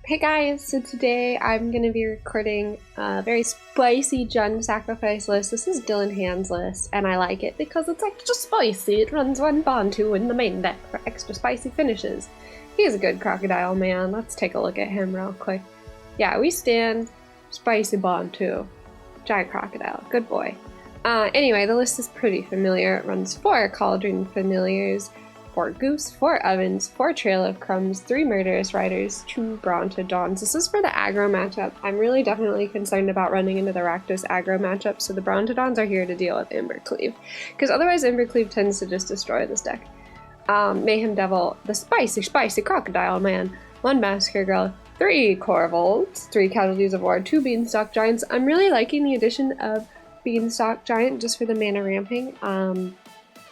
Hey guys, so today I'm going to be recording a very spicy Abzan Sacrifice list. This is Dylan list, and I like it because it's extra spicy. It runs one Bantu in the main deck for extra spicy finishes. He's a good crocodile man. Let's take a look at him real quick. Yeah, we stand spicy Bantu. Giant crocodile. Good boy. Anyway, the list is pretty familiar. It runs 4 Cauldron Familiars, 4 Goose, 4 Ovens, 4 Trail of Crumbs, 3 Murderous Riders, 2 Brontodons. This is for the aggro matchup. I'm really definitely concerned about running into the Rakdos aggro matchup, so the Brontodons are here to deal with Embercleave, because otherwise Embercleave tends to just destroy this deck. Mayhem Devil, the spicy crocodile man, 1 Massacre Girl, 3 Corvolds, 3 Casualties of War, 2 Beanstalk Giants. I'm really liking the addition of Beanstalk Giant just for the mana ramping.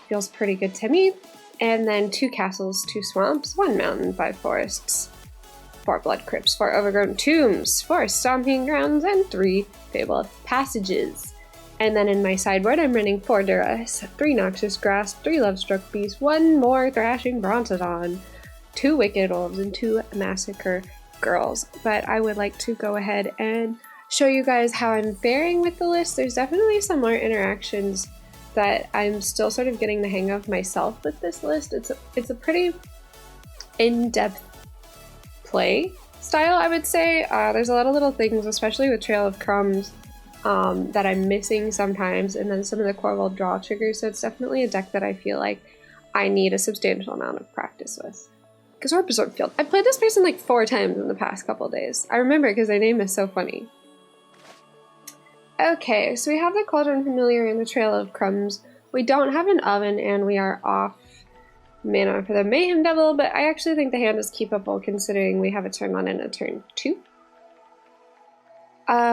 Feels pretty good to me. And then 2 castles, 2 swamps, 1 mountain, 5 forests, 4 blood crypts, 4 overgrown tombs, 4 stomping grounds, and 3 fabled passages. And then in my sideboard I'm running 4 Duras, 3 noxious grass, 3 lovestruck beasts, 1 more thrashing Brontodon, 2 wicked wolves, and 2 massacre girls. But I would like to go ahead and show you guys how I'm faring with the list. There's definitely some more interactions that I'm still sort of getting the hang of myself with this list. It's a pretty in-depth play style, I would say. There's a lot of little things, especially with Trail of Crumbs, that I'm missing sometimes, and then some of the Corvold draw triggers, so it's definitely a deck that I feel like I need a substantial amount of practice with. Because Absorb Field. I played this person like 4 times in the past couple days. I remember because their name is so funny. Okay, so we have the Cauldron Familiar and the Trail of Crumbs. We don't have an Oven, and we are off mana for the Mayhem Devil, but I actually think the hand is keepable considering we have a turn 1 and a turn 2.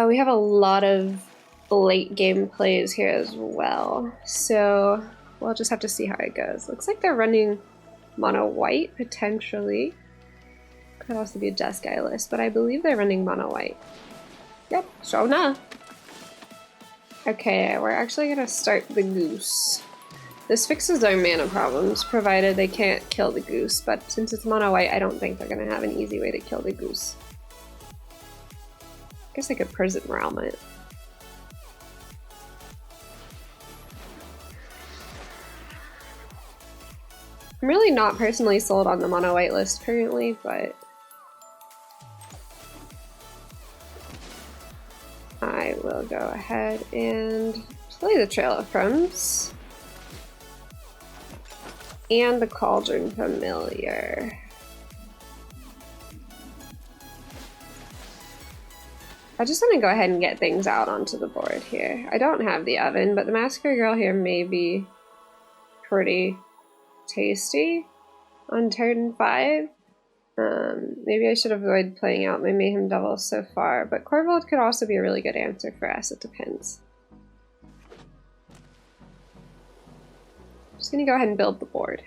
We have a lot of late game plays here as well, so we'll just have to see how it goes. Looks like they're running mono white, potentially. Could also be a Jeskai list, but I believe they're running mono white. Yep, sure enough. Okay, we're actually gonna start the Goose. This fixes our mana problems, provided they can't kill the Goose, but since it's mono white, I don't think they're gonna have an easy way to kill the Goose. Guess I could Prison Realm it. I'm really not personally sold on the mono white list currently, but I will go ahead and play the Trail of Crumbs and the Cauldron Familiar. I just want to go ahead and get things out onto the board here. I don't have the Oven, but the Massacre Girl here may be pretty tasty on turn 5. Maybe I should avoid playing out my Mayhem Devil so far, but Corvold could also be a really good answer for us, it depends. I'm just gonna go ahead and build the board.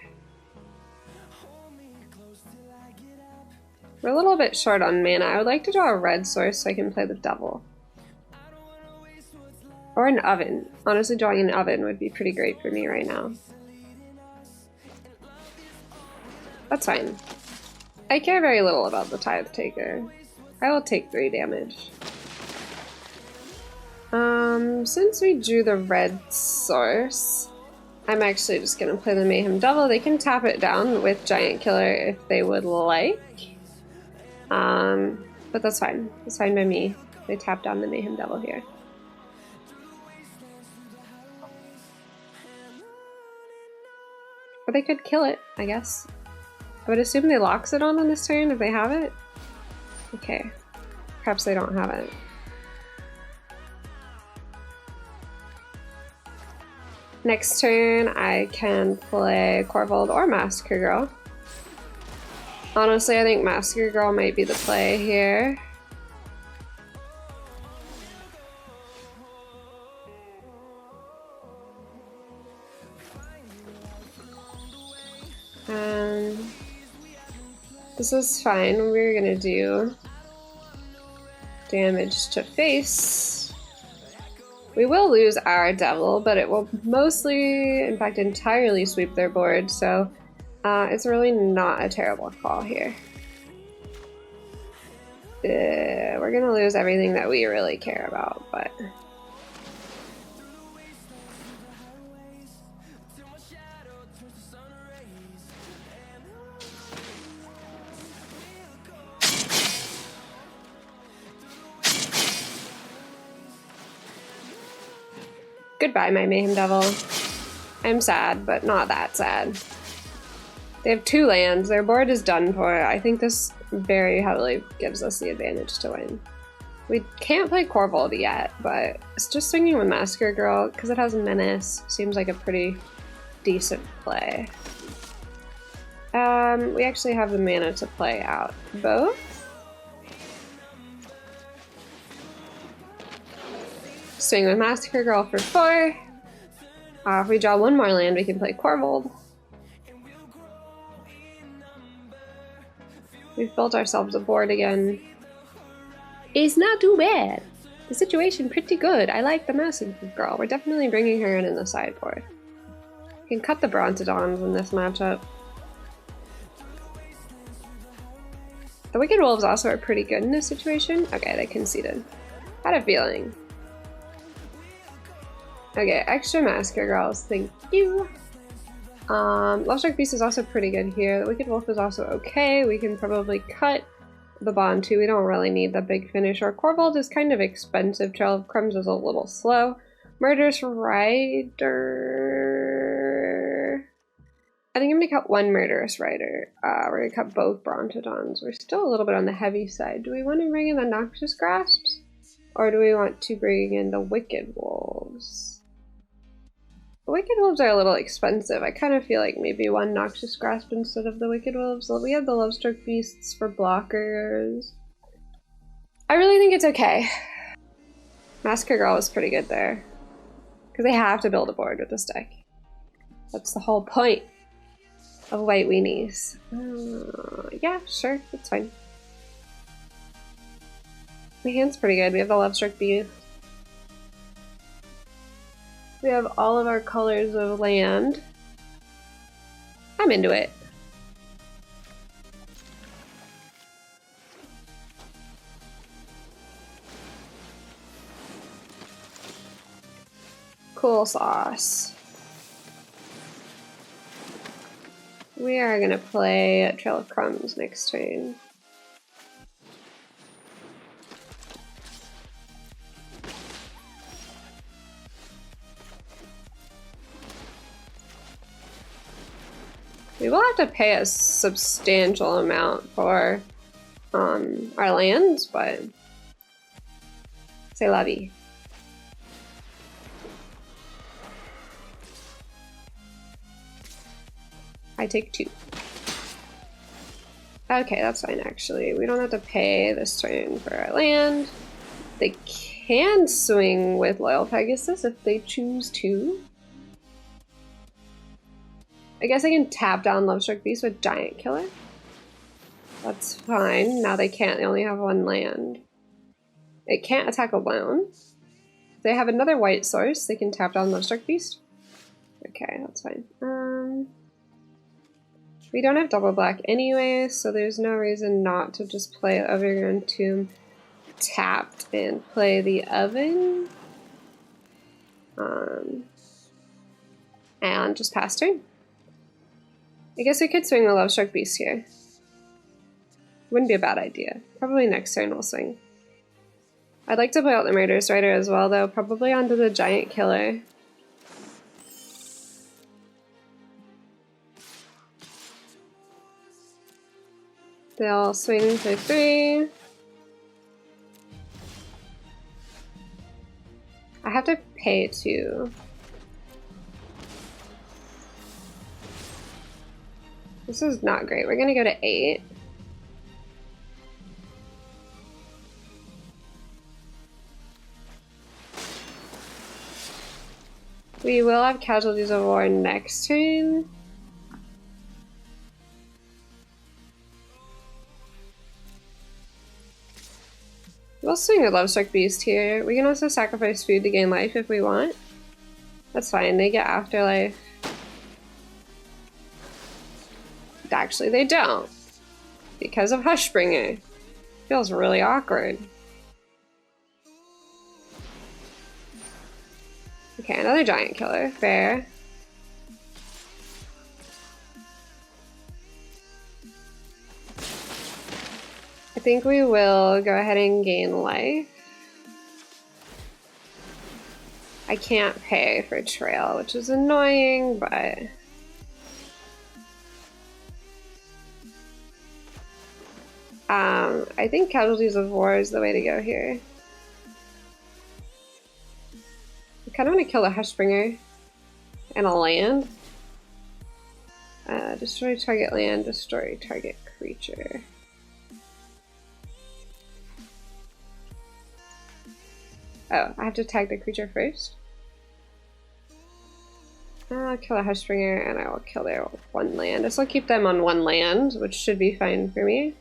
We're a little bit short on mana. I would like to draw a red source so I can play the Devil. Or an Oven. Honestly, drawing an Oven would be pretty great for me right now. That's fine. I care very little about the Tithe Taker. I will take 3 damage. Since we drew the red source, I'm actually just gonna play the Mayhem Devil. They can tap it down with Giant Killer if they would like. But that's fine. That's fine by me. They tap down the Mayhem Devil here. Or they could kill it, I guess. I would assume they locks it on this turn if they have it. Okay. Perhaps they don't have it. Next turn, I can play Corvold or Massacre Girl. Honestly, I think Massacre Girl might be the play here. This is fine. We're gonna do damage to face. We will lose our Devil, but it will mostly, in fact entirely, sweep their board, so it's really not a terrible call here. We're gonna lose everything that we really care about, but... Goodbye, my Mayhem Devil. I'm sad, but not that sad. They have 2 lands. Their board is done for. I think this very heavily gives us the advantage to win. We can't play Corvold yet, but it's just swinging with Massacre Girl, because it has Menace, seems like a pretty decent play. We actually have the mana to play out both. Swing with Massacre Girl for 4. If we draw 1 more land, we can play Corvold. We've built ourselves a board again. It's not too bad. The situation pretty good. I like the Massacre Girl. We're definitely bringing her in the sideboard. We can cut the Brontodons in this matchup. The Wicked Wolves also are pretty good in this situation. Okay, they conceded. Had a feeling. Okay, extra Massacre Girls, thank you. Lovestruck Beast is also pretty good here. The Wicked Wolf is also okay. We can probably cut the Bond too. We don't really need the big finisher. Corvold is kind of expensive. Trail of Crumbs is a little slow. Murderous Rider. I think I'm gonna cut 1 Murderous Rider. We're gonna cut both Brontodons. We're still a little bit on the heavy side. Do we want to bring in the Noxious Grasps? Or do we want to bring in the Wicked Wolves? The Wicked Wolves are a little expensive. I kind of feel like maybe 1 Noxious Grasp instead of the Wicked Wolves. We have the Lovestruck Beasts for blockers. I really think it's okay. Massacre Girl was pretty good there. Because they have to build a board with this deck. That's the whole point of White Weenies. Yeah, sure, that's fine. My hand's pretty good. We have the Lovestruck Beast. We have all of our colors of land. I'm into it. Cool sauce. We are gonna play Trail of Crumbs next turn. We will have to pay a substantial amount for our lands, but c'est la vie. I take 2. Okay, that's fine actually. We don't have to pay this turn for our land. They can swing with Loyal Pegasus if they choose to. I guess I can tap down Lovestruck Beast with Giant Killer. That's fine. Now they can't. They only have 1 land. It can't attack alone. If they have another white source, they can tap down Lovestruck Beast. Okay, that's fine. We don't have double black anyway, so there's no reason not to just play Overgrown Tomb tapped and play the Oven. And just pass turn. I guess we could swing the Lovestruck Beast here. Wouldn't be a bad idea. Probably next turn we'll swing. I'd like to play out the Murderous Rider as well though, probably onto the Giant Killer. They'll swing for 3. I have to pay 2. This is not great. We're gonna go to 8. We will have Casualties of War next turn. We'll swing a Lovestruck Beast here. We can also sacrifice food to gain life if we want. That's fine. They get Afterlife. Actually, they don't, because of Hushbringer. Feels really awkward. Okay, another giant killer. Fair. I think we will go ahead and gain life. I can't pay for trail, which is annoying, but... I think Casualties of War is the way to go here. I kind of want to kill the Hushbringer and a land. Destroy target land, destroy target creature. Oh, I have to tag the creature first? I'll kill a Hushbringer and I will kill their one land. This will keep them on one land, which should be fine for me.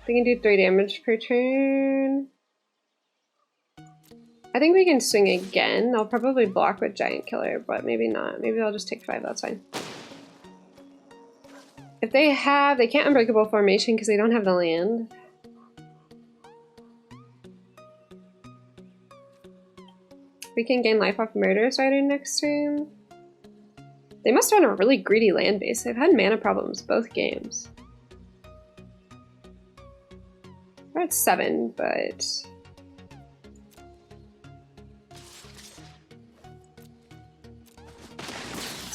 We can do 3 damage per turn. I think we can swing again. I'll probably block with Giant Killer, but maybe not. Maybe I'll just take 5, that's fine. If they can't Unbreakable Formation because they don't have the land. We can gain life off Murder Spider next turn. They must run a really greedy land base. They've had mana problems both games. We're at 7, but... it's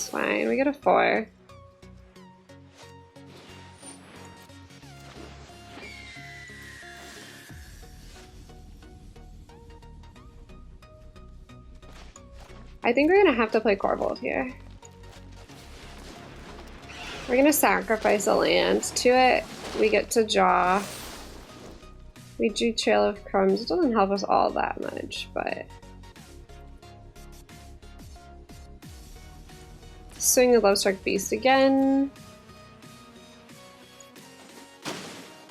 fine, we get a 4. I think we're gonna have to play Corvold here. We're gonna sacrifice a land. To it, we get to draw. We do Trail of Crumbs. It doesn't help us all that much, but... swing the Lovestruck Beast again.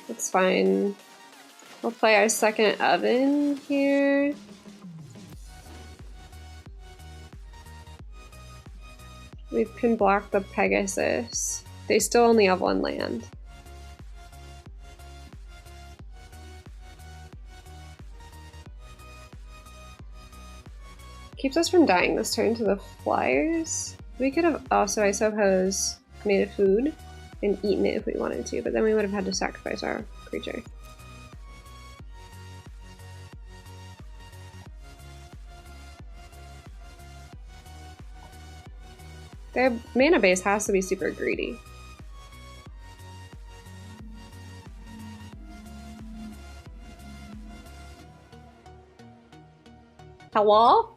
That's fine. We'll play our second Oven here. We can block the Pegasus. They still only have 1 land. Keeps us from dying this turn to the Flyers. We could have also, I suppose, made a food and eaten it if we wanted to, but then we would have had to sacrifice our creature. Their mana base has to be super greedy. Hello?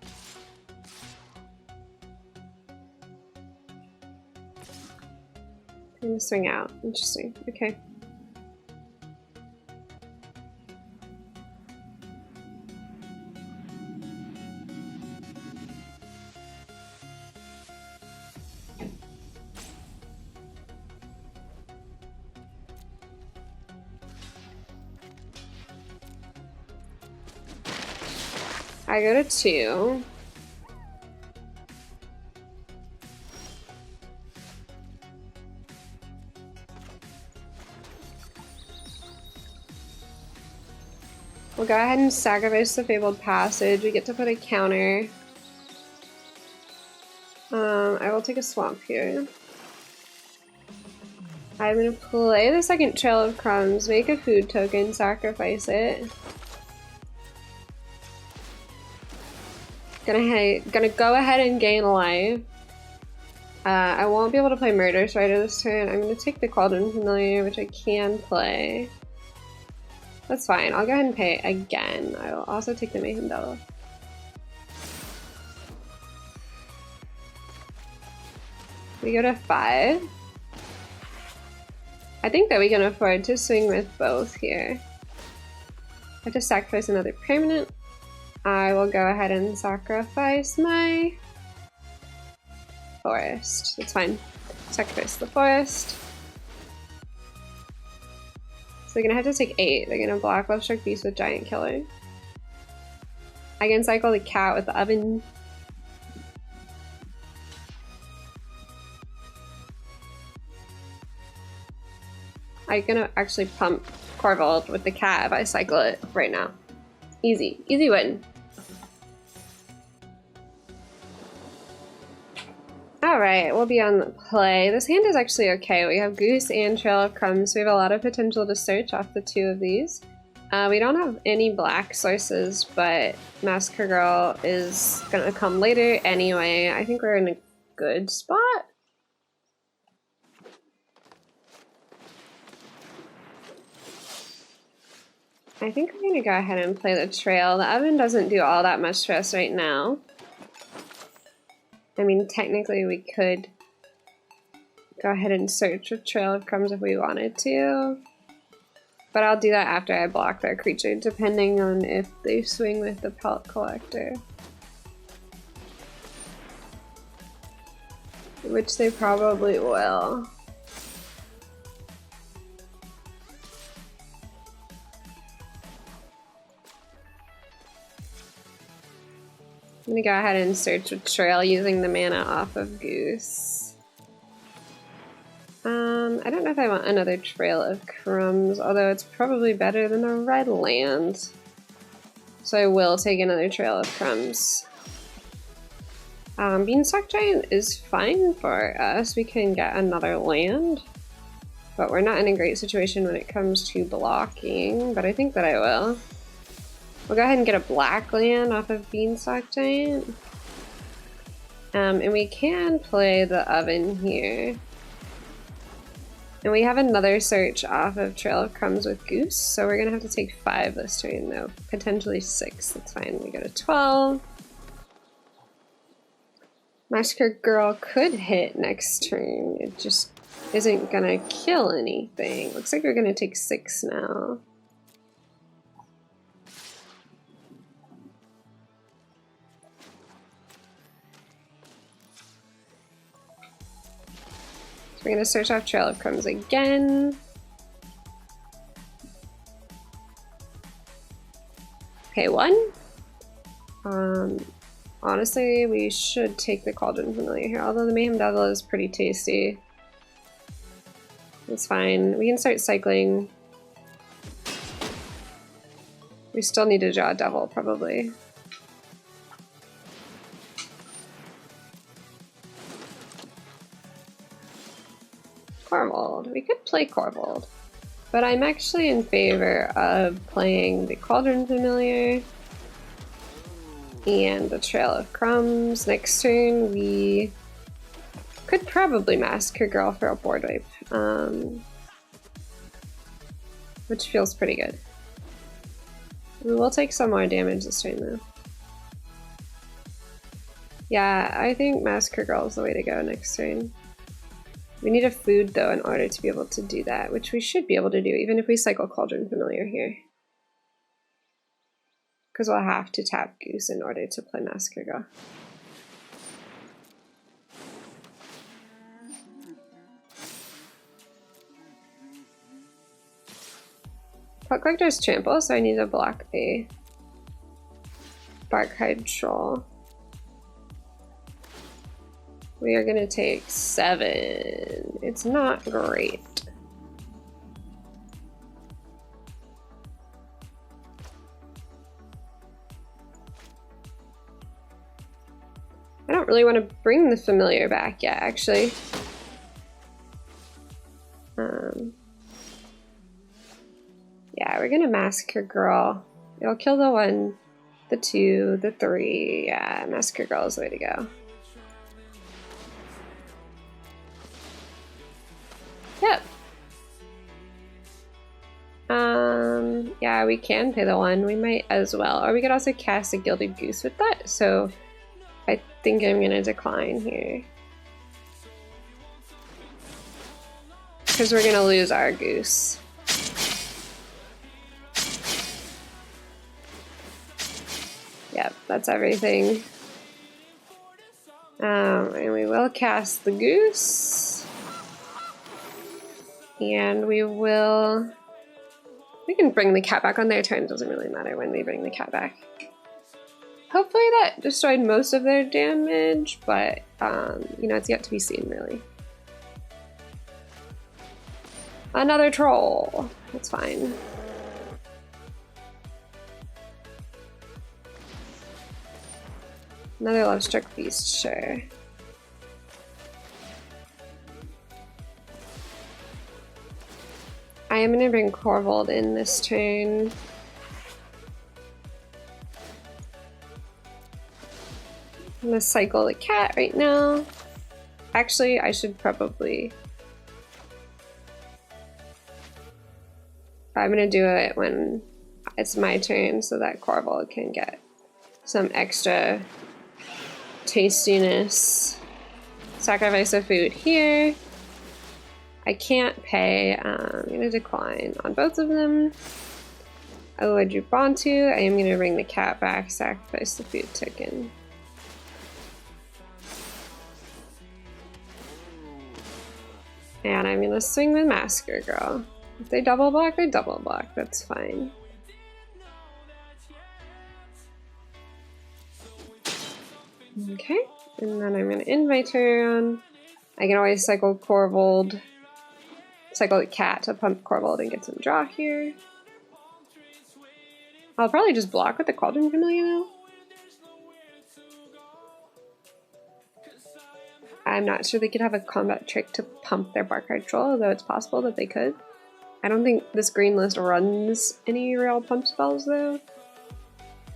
I'm gonna swing out. Interesting. Okay. I go to 2. We'll go ahead and sacrifice the Fabled Passage. We get to put a counter. I will take a swamp here. I'm gonna play the second Trail of Crumbs, make a food token, sacrifice it. Gonna go ahead and gain life. I won't be able to play Murder Strider this turn. I'm gonna take the Cauldron Familiar, which I can play. That's fine. I'll go ahead and pay again. I will also take the Mayhem Devil. We go to 5. I think that we can afford to swing with both here. I have to sacrifice another permanent. I will go ahead and sacrifice my forest. It's fine. Sacrifice the forest. So they're gonna have to take 8. They're gonna block Lovestruck Beast with Giant Killer. I can cycle the cat with the Oven. I'm gonna actually pump Corvold with the cat if I cycle it right now. Easy. Easy win. Alright, we'll be on the play. This hand is actually okay. We have Goose and Trail of Crumbs, so we have a lot of potential to search off the two of these. We don't have any black sources, but Massacre Girl is gonna come later anyway. I think we're in a good spot. I think I'm gonna go ahead and play the Trail. The Oven doesn't do all that much to us right now. I mean, technically we could go ahead and search with Trail of Crumbs if we wanted to. But I'll do that after I block their creature, depending on if they swing with the Pelt Collector. Which they probably will. I'm gonna go ahead and search with Trail using the mana off of Goose. I don't know if I want another Trail of Crumbs, although it's probably better than a red land. So I will take another Trail of Crumbs. Beanstalk Giant is fine for us. We can get another land, but we're not in a great situation when it comes to blocking, but I think that I will. We'll go ahead and get a black land off of Beanstalk Giant. And we can play the Oven here. And we have another search off of Trail of Crumbs with Goose, so we're gonna have to take 5 this turn, though. Potentially 6, that's fine. We go to 12. Massacre Girl could hit next turn. It just isn't gonna kill anything. Looks like we're gonna take 6 now. We're gonna search off Trail of Crumbs again. Pay 1. Honestly, we should take the Cauldron Familiar here, although the Mayhem Devil is pretty tasty. It's fine. We can start cycling. We still need to draw a Devil, probably. Corvold. We could play Corvold, but I'm actually in favor of playing the Cauldron Familiar and the Trail of Crumbs. Next turn we could probably Massacre Girl for a board wipe, which feels pretty good. We will take some more damage this turn though. Yeah, I think Massacre Girl is the way to go next turn. We need a food, though, in order to be able to do that, which we should be able to do, even if we cycle Cauldron Familiar here. Because we'll have to tap Goose in order to play Massacre Girl. Pelt Collector's Trample, so I need to block a Barkhide Troll. We are gonna take 7. It's not great. I don't really want to bring the Familiar back yet, actually. Yeah, we're gonna Massacre Girl. It'll kill the 1, the 2, the 3. Yeah, Massacre Girl is the way to go. Yep. Yeah, we can pay the 1. We might as well. Or we could also cast a Gilded Goose with that. So I think I'm gonna decline here. Because we're gonna lose our Goose. Yep, that's everything. And we will cast the Goose. And we can bring the cat back on their turn. It doesn't really matter when we bring the cat back. Hopefully that destroyed most of their damage, but you know, it's yet to be seen, really. Another troll. That's fine. Another love-struck beast, sure. I am gonna bring Corvold in this turn. I'm gonna cycle the cat right now. Actually, I should probably... I'm gonna do it when it's my turn so that Corvold can get some extra tastiness. Sacrifice a food here. I can't pay. I'm gonna decline on both of them. Oh, I drew Bantu. I am gonna bring the cat back, sacrifice the food token. And I'm gonna swing with Massacre Girl. If they double block, they double block. That's fine. Okay, and then I'm gonna end my turn. I can always cycle Corvold, cycle the cat to pump Corvold and get some draw here. I'll probably just block with the Cauldron Familiar now. I'm not sure they could have a combat trick to pump their Barcard Troll, although it's possible that they could. I don't think this green list runs any real pump spells though.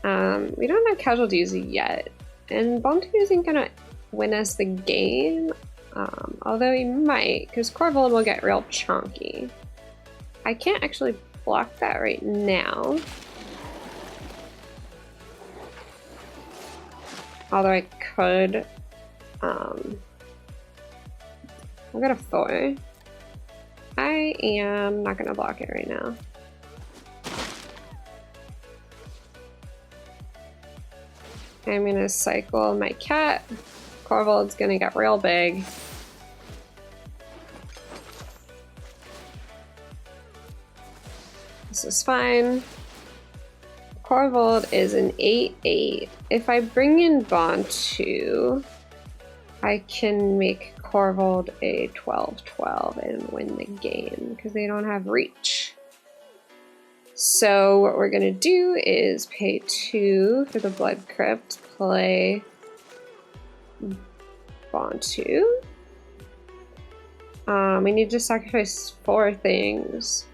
We don't have casualties yet, and Bantu isn't gonna win us the game, although he might, because Corvold will get real chonky. I can't actually block that right now. Although I could. I've got a 4. I am not gonna block it right now. I'm gonna cycle my cat. Corvold's gonna get real big. This is fine. Corvold is an 8/8. If I bring in Bantu, I can make Corvold a 12/12 and win the game because they don't have reach. So what we're gonna do is pay 2 for the Blood Crypt, play Bantu. We need to sacrifice 4 things.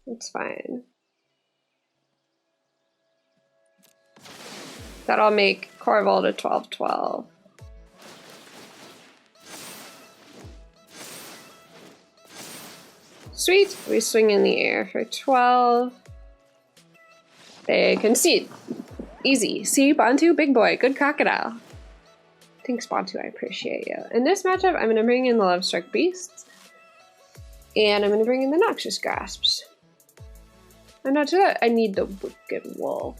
It's fine. That'll make Corvold a 12/12. Sweet, we swing in the air for 12. They concede. Easy. See, Bantu, big boy, good crocodile. Thanks, Bantu, I appreciate you. In this matchup, I'm gonna bring in the Love-Struck Beasts. And I'm gonna bring in the Noxious Grasps. I'm not sure that I need the Wicked Wolf.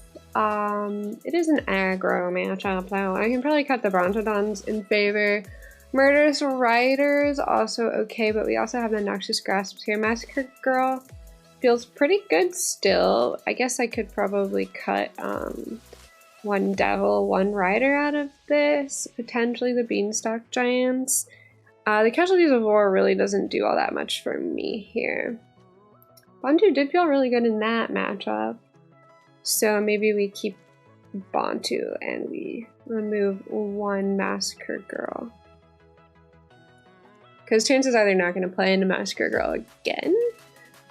It is an aggro matchup though. I can probably cut the Brontodons in favor. Murderous Riders also okay, but we also have the Noxious Grasps here. Massacre Girl feels pretty good still. I guess I could probably cut 1 Devil, 1 Rider out of this. Potentially the Beanstalk Giants. The Casualties of War really doesn't do all that much for me here. Bantu did feel really good in that matchup. So maybe we keep Bantu and we remove 1 Massacre Girl. Because chances are they're not going to play into Massacre Girl again.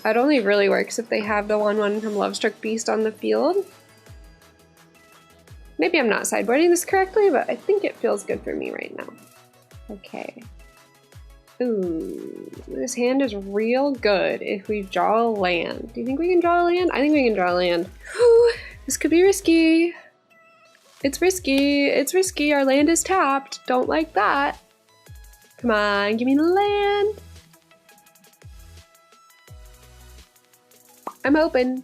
It only really works if they have the 1/1 from Love-Struck Beast on the field. Maybe I'm not sideboarding this correctly, but I think it feels good for me right now. Okay. Ooh, this hand is real good if we draw a land. Do you think we can draw a land? I think we can draw a land. Whew, this could be risky. It's risky. It's risky. Our land is tapped. Don't like that. Come on, give me the land. I'm hoping.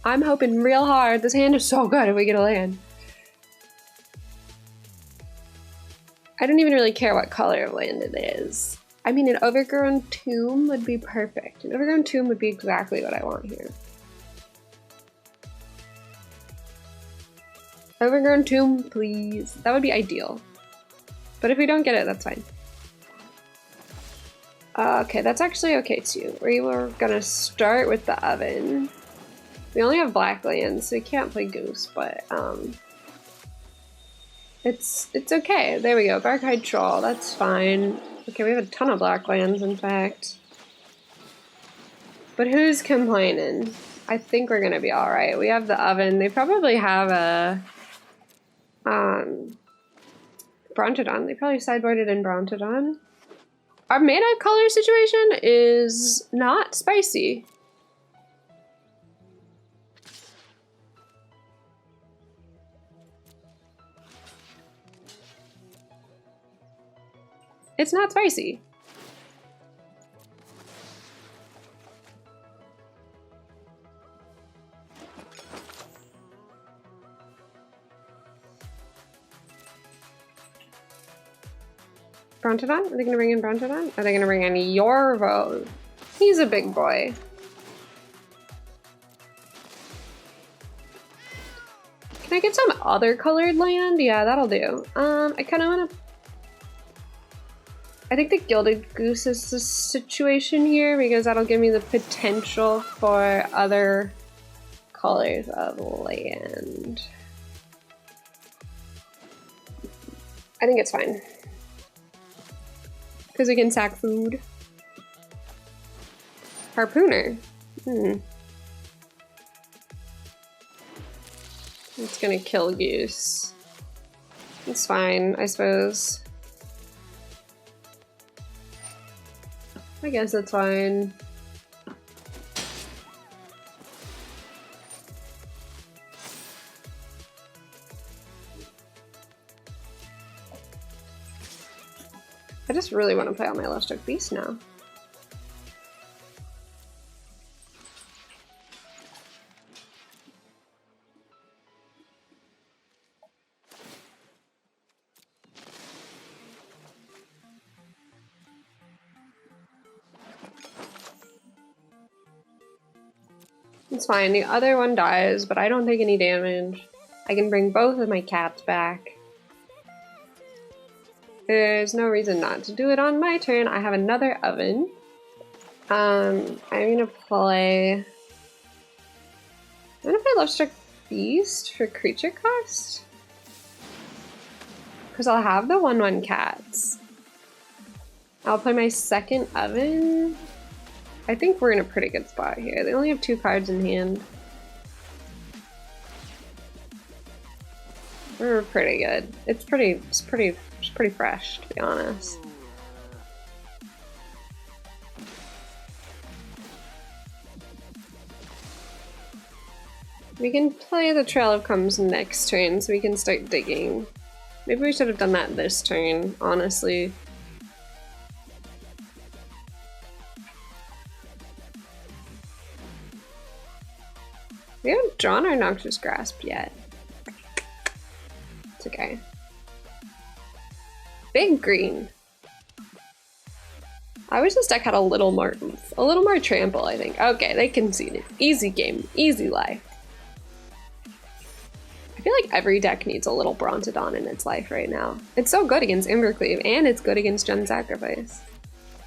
I'm hoping real hard. This hand is so good if we get a land. I don't even really care what color of land it is. I mean, an overgrown tomb would be perfect. An overgrown tomb would be exactly what I want here. Overgrown tomb, please. That would be ideal. But if we don't get it, that's fine. Okay, that's actually okay too. We were gonna start with the oven. We only have black lands, so we can't play Goose, but it's okay. There we go. Barkhide Troll, that's fine. Okay, we have a ton of black lands, in fact. But who's complaining? I think we're gonna be alright. We have the oven. They probably have a Brontodon. They probably sideboarded in Brontodon. Our mana color situation is not spicy. It's not spicy. Brontodon? Are they gonna bring in Brontodon? Are they gonna bring in Yorvo? He's a big boy. Can I get some other colored land? Yeah, that'll do. I kinda wanna... I think the Gilded Goose is the situation here because that'll give me the potential for other colors of land. I think it's fine. Because we can sack food. Harpooner. It's gonna kill Goose. It's fine, I suppose. I guess it's fine. I just really want to play on my Electro Beast now. It's fine, the other one dies, but I don't take any damage. I can bring both of my cats back. There's no reason not to do it on my turn. I have another oven. I'm gonna play Lovestruck Beast for creature cost. Because I'll have the 1/1 cats. I'll play my second oven. I think we're in a pretty good spot here. They only have 2 cards in hand. We're pretty good. It's pretty fresh, to be honest. We can play the Trail of Comes next turn, so we can start digging. Maybe we should have done that this turn, honestly. We haven't drawn our Noxious Grasp yet. It's okay. Big green. I wish this deck had a little more trample, I think. Okay, they conceded. Easy game, easy life. I feel like every deck needs a little Brontodon in its life right now. It's so good against Embercleave, and it's good against Abzan Sacrifice.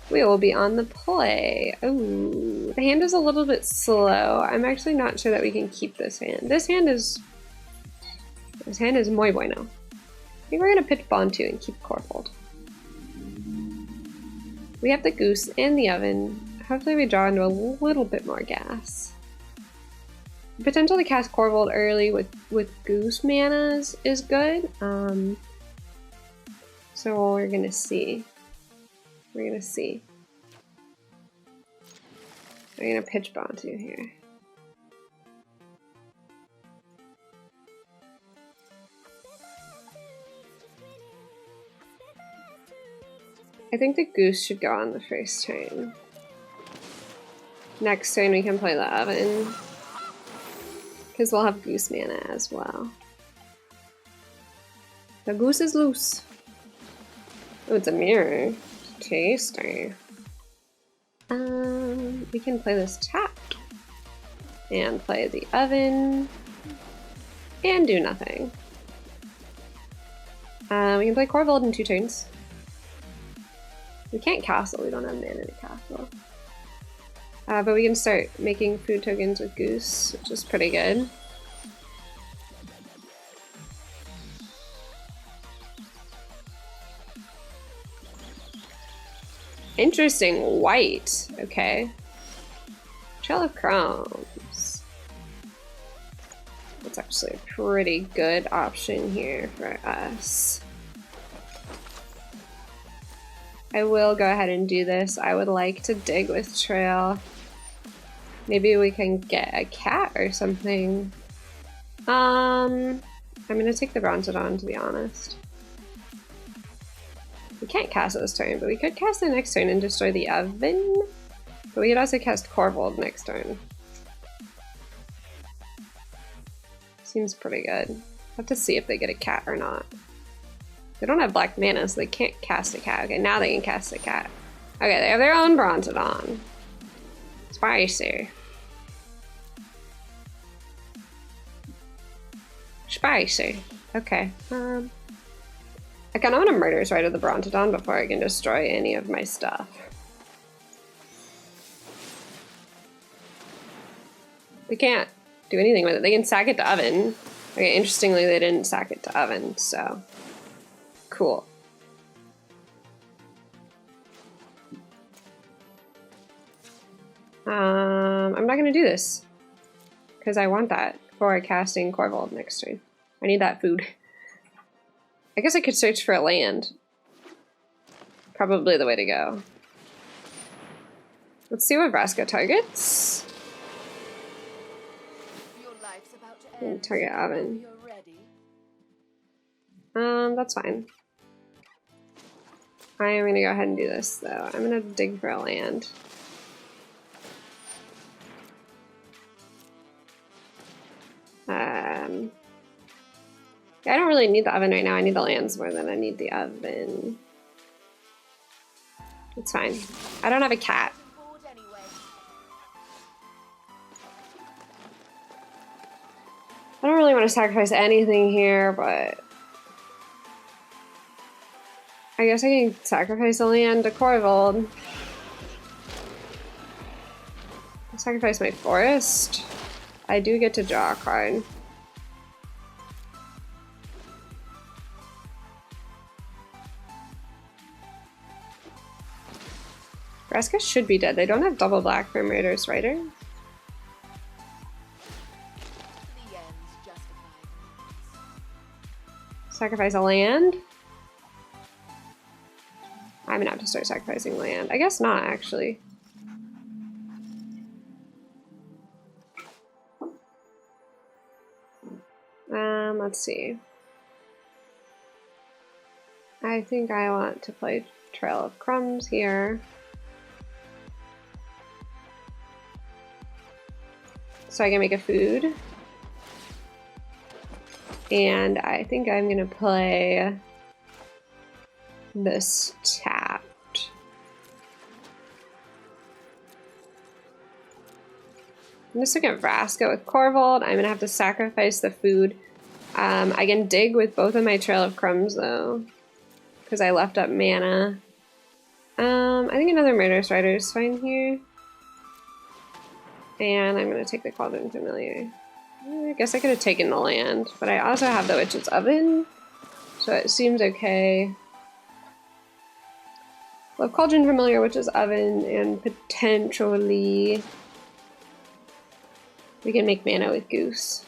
We will be on the play. Ooh, the hand is a little bit slow. I'm actually not sure that we can keep this hand. This hand is muy bueno. I think we're gonna pitch Bantu and keep Corfold. We have the Goose and the oven. Hopefully we draw into a little bit more gas. The potential to cast Corfold early with Goose manas is good. So we're gonna see. We're gonna see. I'm gonna pitch Bantu here. I think the Goose should go on the first turn. Next turn we can play the oven. Because we'll have Goose mana as well. The Goose is loose. Oh, it's a mirror. Tasty. We can play this tapped. And play the oven. And do nothing. We can play Corvold in 2 turns. We can't castle, we don't have mana to castle. But we can start making food tokens with Goose, which is pretty good. Interesting, white. Okay. Trail of Crumbs. That's actually a pretty good option here for us. I will go ahead and do this. I would like to dig with Trail. Maybe we can get a cat or something. I'm gonna take the Brontodon, to be honest. We can't cast this turn, but we could cast the next turn and destroy the oven. But we could also cast Corvold next turn. Seems pretty good. I'll have to see if they get a cat or not. They don't have black mana, so they can't cast a cat. Okay, now they can cast a cat. Okay, they have their own Brontodon. Spicy. Spicy. Okay. I kind of want to Murder's Rite of the Brontodon before I can destroy any of my stuff. They can't do anything with it. They can sack it to oven. Okay, interestingly, they didn't sack it to oven, so cool. I'm not gonna do this because I want that for casting Corvold next turn. I need that food. I guess I could search for a land. Probably the way to go. Let's see what Vraska targets. And target oven. That's fine. I am gonna go ahead and do this though. I'm gonna dig for a land. I don't really need the oven right now. I need the lands more than I need the oven. It's fine. I don't have a cat. I don't really want to sacrifice anything here, but I guess I can sacrifice a land to Corvold. I'll sacrifice my forest. I do get to draw a card. Vraska should be dead. They don't have double black for Murderous Rider. Sacrifice a land? I'm gonna have to start sacrificing land. I guess not, actually. Let's see. I think I want to play Trail of Crumbs here. So I can make a food. And I think I'm gonna play this tapped. I'm just looking at Vraska with Corvold. I'm gonna have to sacrifice the food. I can dig with both of my Trail of Crumbs though, because I left up mana. I think another Murderous Rider is fine here. And I'm gonna take the Cauldron Familiar. I guess I could have taken the land, but I also have the Witch's Oven, so it seems okay. We'll have Cauldron Familiar, Witch's Oven, and potentially we can make mana with Goose.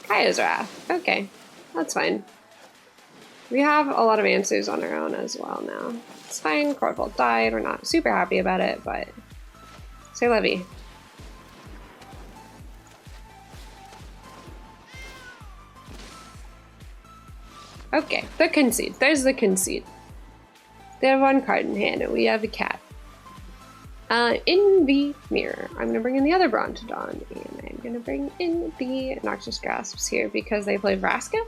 Kaya's Wrath. Okay, that's fine. We have a lot of answers on our own as well now. It's fine. Corvold died. We're not super happy about it, but say Levy. Okay, the concede. There's the concede. They have one card in hand, and we have a cat. In the mirror, I'm going to bring in the other Brontodon, and I'm going to bring in the Noxious Grasps here because they play Vraska,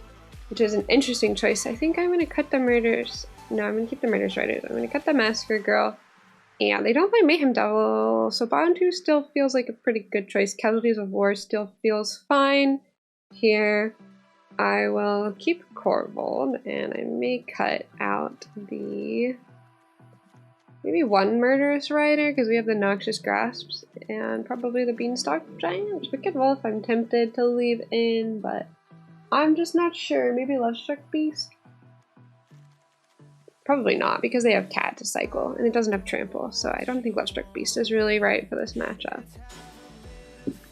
which is an interesting choice. I think I'm going to cut the Murders No, I'm gonna keep the Murder Riders. I'm gonna cut the Massacre Girl. And they don't play Mayhem Devil, so bottom 2 still feels like a pretty good choice. Casualties of War still feels fine. Here, I will keep Corvold, and I may cut out the... maybe one Murderous Rider, because we have the Noxious Grasps, and probably the Beanstalk Giant. Wicked Wolf I'm tempted to leave in, but I'm just not sure. Maybe Lovestruck Beast? Probably not, because they have Cat to cycle, and it doesn't have Trample, so I don't think Lovestruck Beast is really right for this matchup.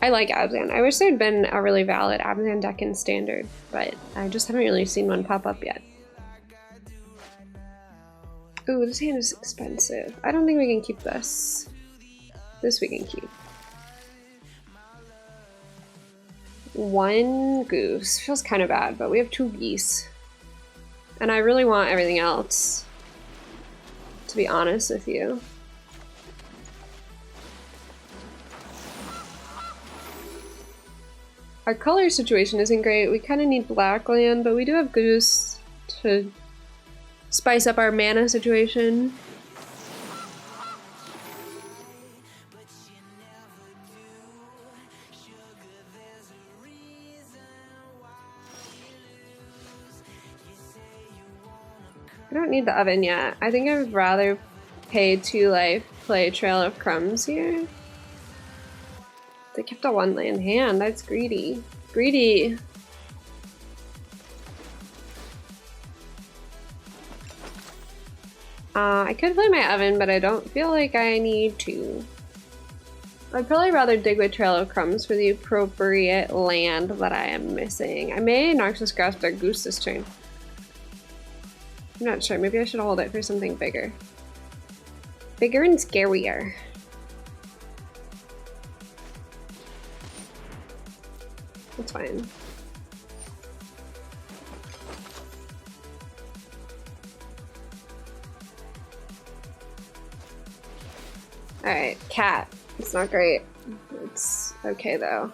I like Abzan. I wish there had been a really valid Abzan deck in Standard, but I just haven't really seen one pop up yet. Ooh, this hand is expensive. I don't think we can keep this. This we can keep. One Goose. Feels kind of bad, but we have 2 Geese. And I really want everything else, to be honest with you. Our color situation isn't great. We kind of need black land, but we do have Goose to spice up our mana situation. I don't need the oven yet. I think I would rather pay 2 life, play Trail of Crumbs here. They kept a 1 land hand. That's greedy. Greedy! I could play my oven, but I don't feel like I need to. I'd probably rather dig with Trail of Crumbs for the appropriate land that I am missing. I may Noxious Grasp our Goose this turn. I'm not sure. Maybe I should hold it for something bigger. Bigger and scarier. That's fine. Alright, Cat. It's not great. It's okay though.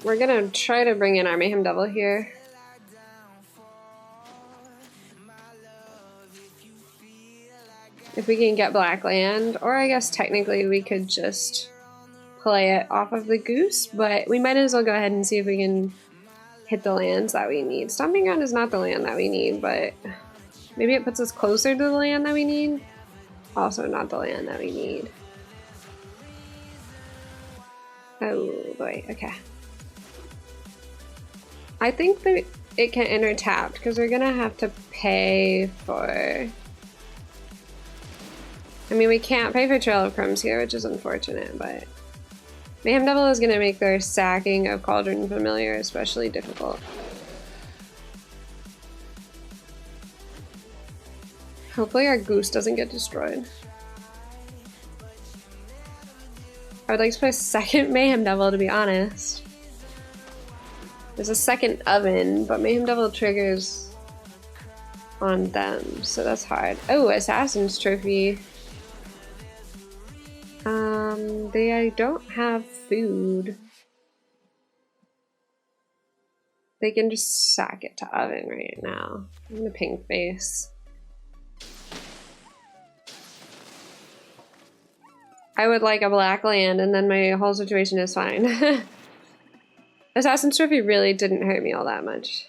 We're gonna try to bring in our Mayhem Devil here. If we can get black land, or I guess technically we could just play it off of the Goose, but we might as well go ahead and see if we can hit the lands that we need. Stomping Ground is not the land that we need, but maybe it puts us closer to the land that we need. Also not the land that we need. Oh boy, okay. I think that it can enter tapped because we're gonna have to pay for... I mean, we can't pay for Trail of Crumbs here, which is unfortunate, but Mayhem Devil is gonna make their sacking of Cauldron Familiar especially difficult. Hopefully our Goose doesn't get destroyed. I would like to play a second Mayhem Devil, to be honest. There's a second oven, but Mayhem Devil triggers on them, so that's hard. Oh, Assassin's Trophy. They don't have food. They can just sack it to oven right now. I'm gonna pink face. I would like a black land and then my whole situation is fine. Assassin's Trophy really didn't hurt me all that much.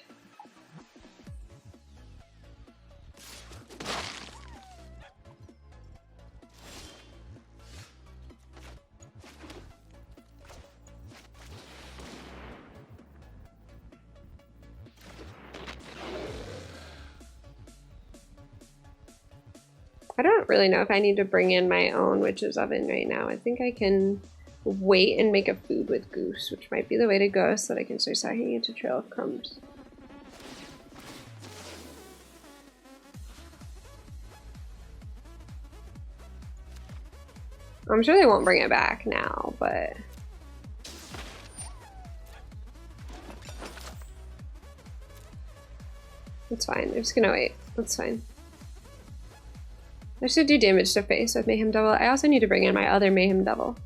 I don't really know if I need to bring in my own Witch's Oven right now. I think I can wait and make a food with Goose, which might be the way to go so that I can start sacking into Trail of Crumbs. I'm sure they won't bring it back now, but... It's fine. They're just gonna wait. That's fine. I should do damage to face with Mayhem Devil. I also need to bring in my other Mayhem Devil.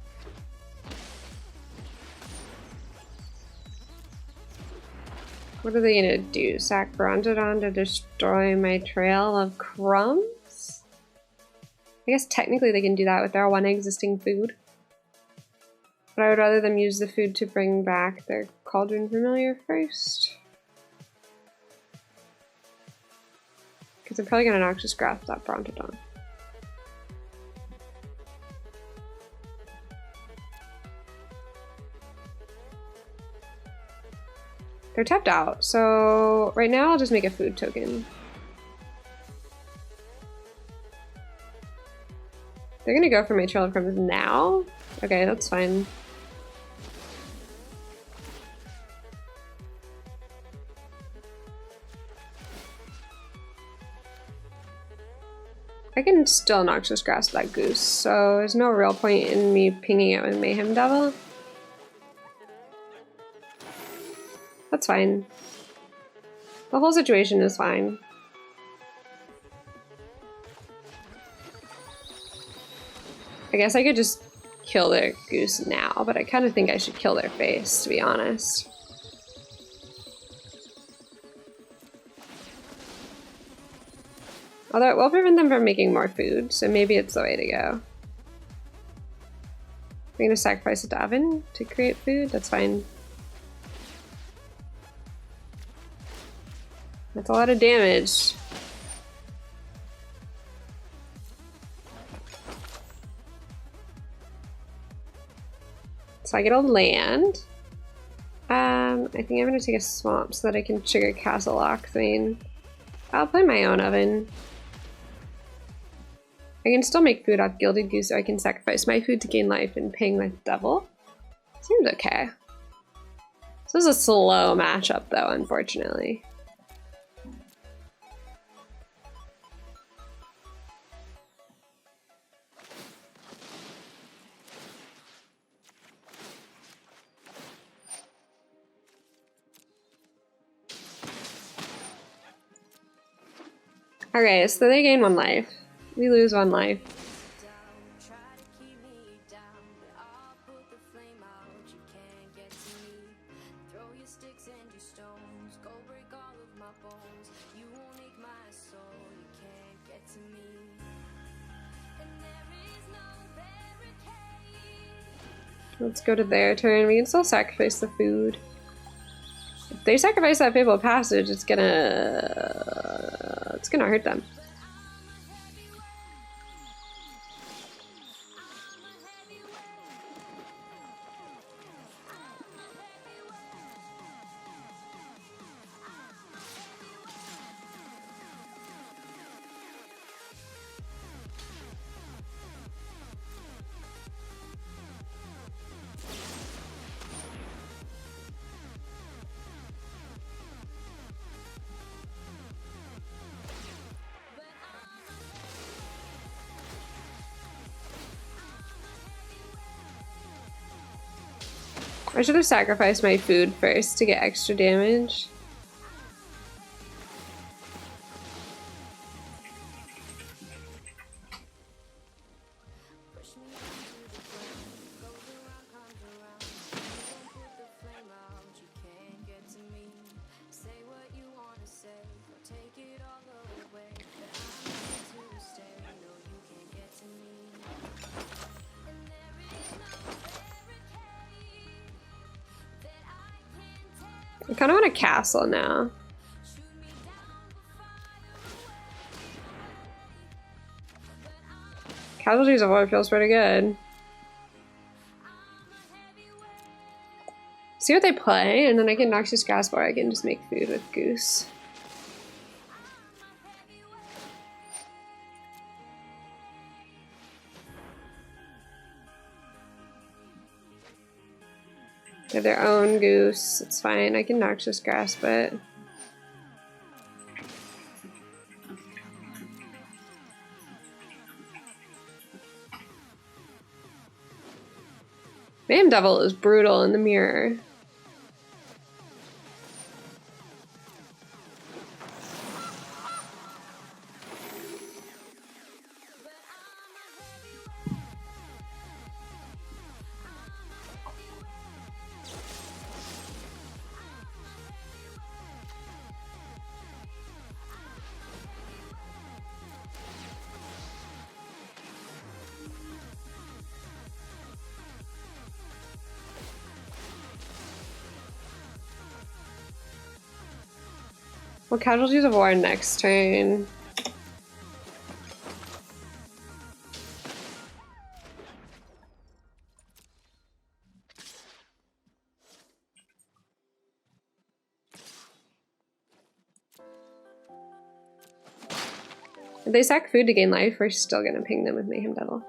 What are they gonna do? Sack Brontodon to destroy my trail of crumbs? I guess technically they can do that with their one existing food. But I would rather them use the food to bring back their Cauldron Familiar first. Because they're probably gonna Noxious Grasp that Brontodon. They're tapped out, so right now I'll just make a food token. They're gonna go for my Trail of Crumbs now? Okay, that's fine. I can still Noxious Grasp that goose, so there's no real point in me pinging it with Mayhem Devil. That's fine. The whole situation is fine. I guess I could just kill their goose now, but I kind of think I should kill their face, to be honest. Although it will prevent them from making more food, so maybe it's the way to go. We're gonna sacrifice a Davin to create food? That's fine. That's a lot of damage. So I get a land. I think I'm gonna take a swamp so that I can trigger Castle Lockthwain. I'll play my own oven. I can still make food off Gilded Goose, so I can sacrifice my food to gain life and ping with Devil. Seems okay. This is a slow matchup though, unfortunately. Okay, so they gain 1 life. We lose 1 life. Let's go to their turn. We can still sacrifice the food. If they sacrifice that Fabled Passage, it's gonna hurt them. I should have sacrificed my food first to get extra damage. I kind of want a castle now. Casualties of War feels pretty good. See what they play, and then I can Noxious Grasp or I can just make food with Goose. They have their own Goose. It's fine. I can Noxious Grasp it. Mayhem Devil is brutal in the mirror. Well, casualties of war next turn. If they sack food to gain life, we're still gonna ping them with Mayhem Devil.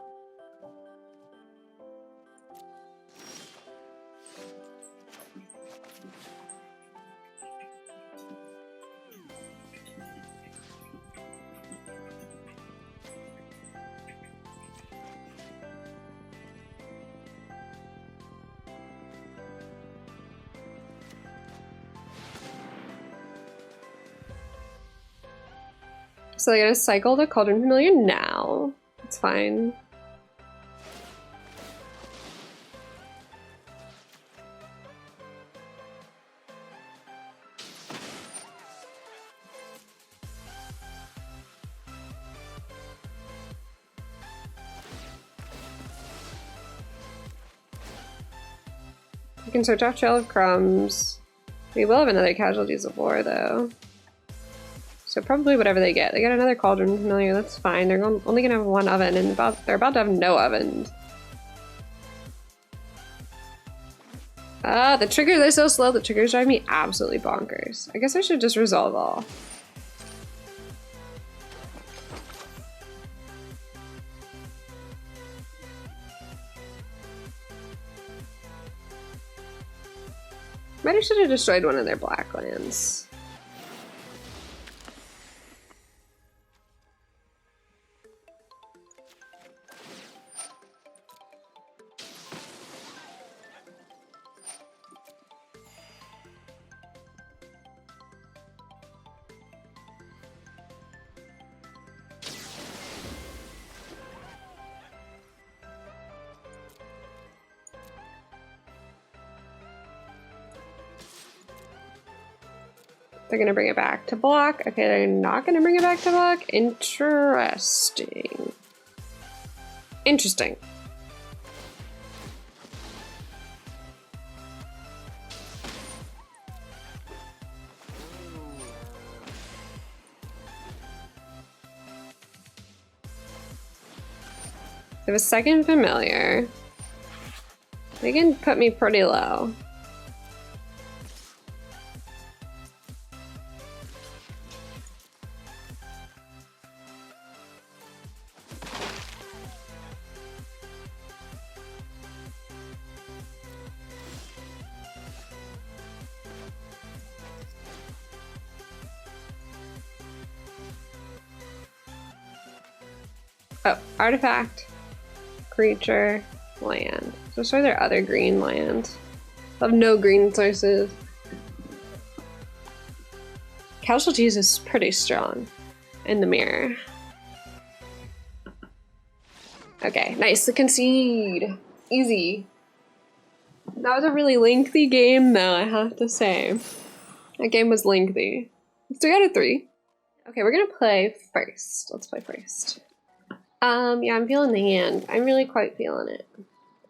So they're gonna cycle the Cauldron Familiar now. It's fine. We can search off Trail of Crumbs. We will have another Casualties of War though. So probably whatever they get. They get another Cauldron Familiar, that's fine. They're only gonna have one oven and they're about to have no ovens. The triggers are so slow, the triggers drive me absolutely bonkers. I guess I should just resolve all. Might have should have destroyed one of their black lands. They're gonna bring it back to block. Okay, they're not gonna bring it back to block. Interesting. Interesting. They have a second familiar. They can put me pretty low. Oh, artifact, creature, land. So sorry, there are other green lands. I have no green sources. Casualties is pretty strong in the mirror. Okay, nice to concede. Easy. That was a really lengthy game though, I have to say. That game was lengthy. It's 3 out of 3. Okay, we're gonna play first. Let's play first. Yeah, I'm feeling the hand. I'm really quite feeling it.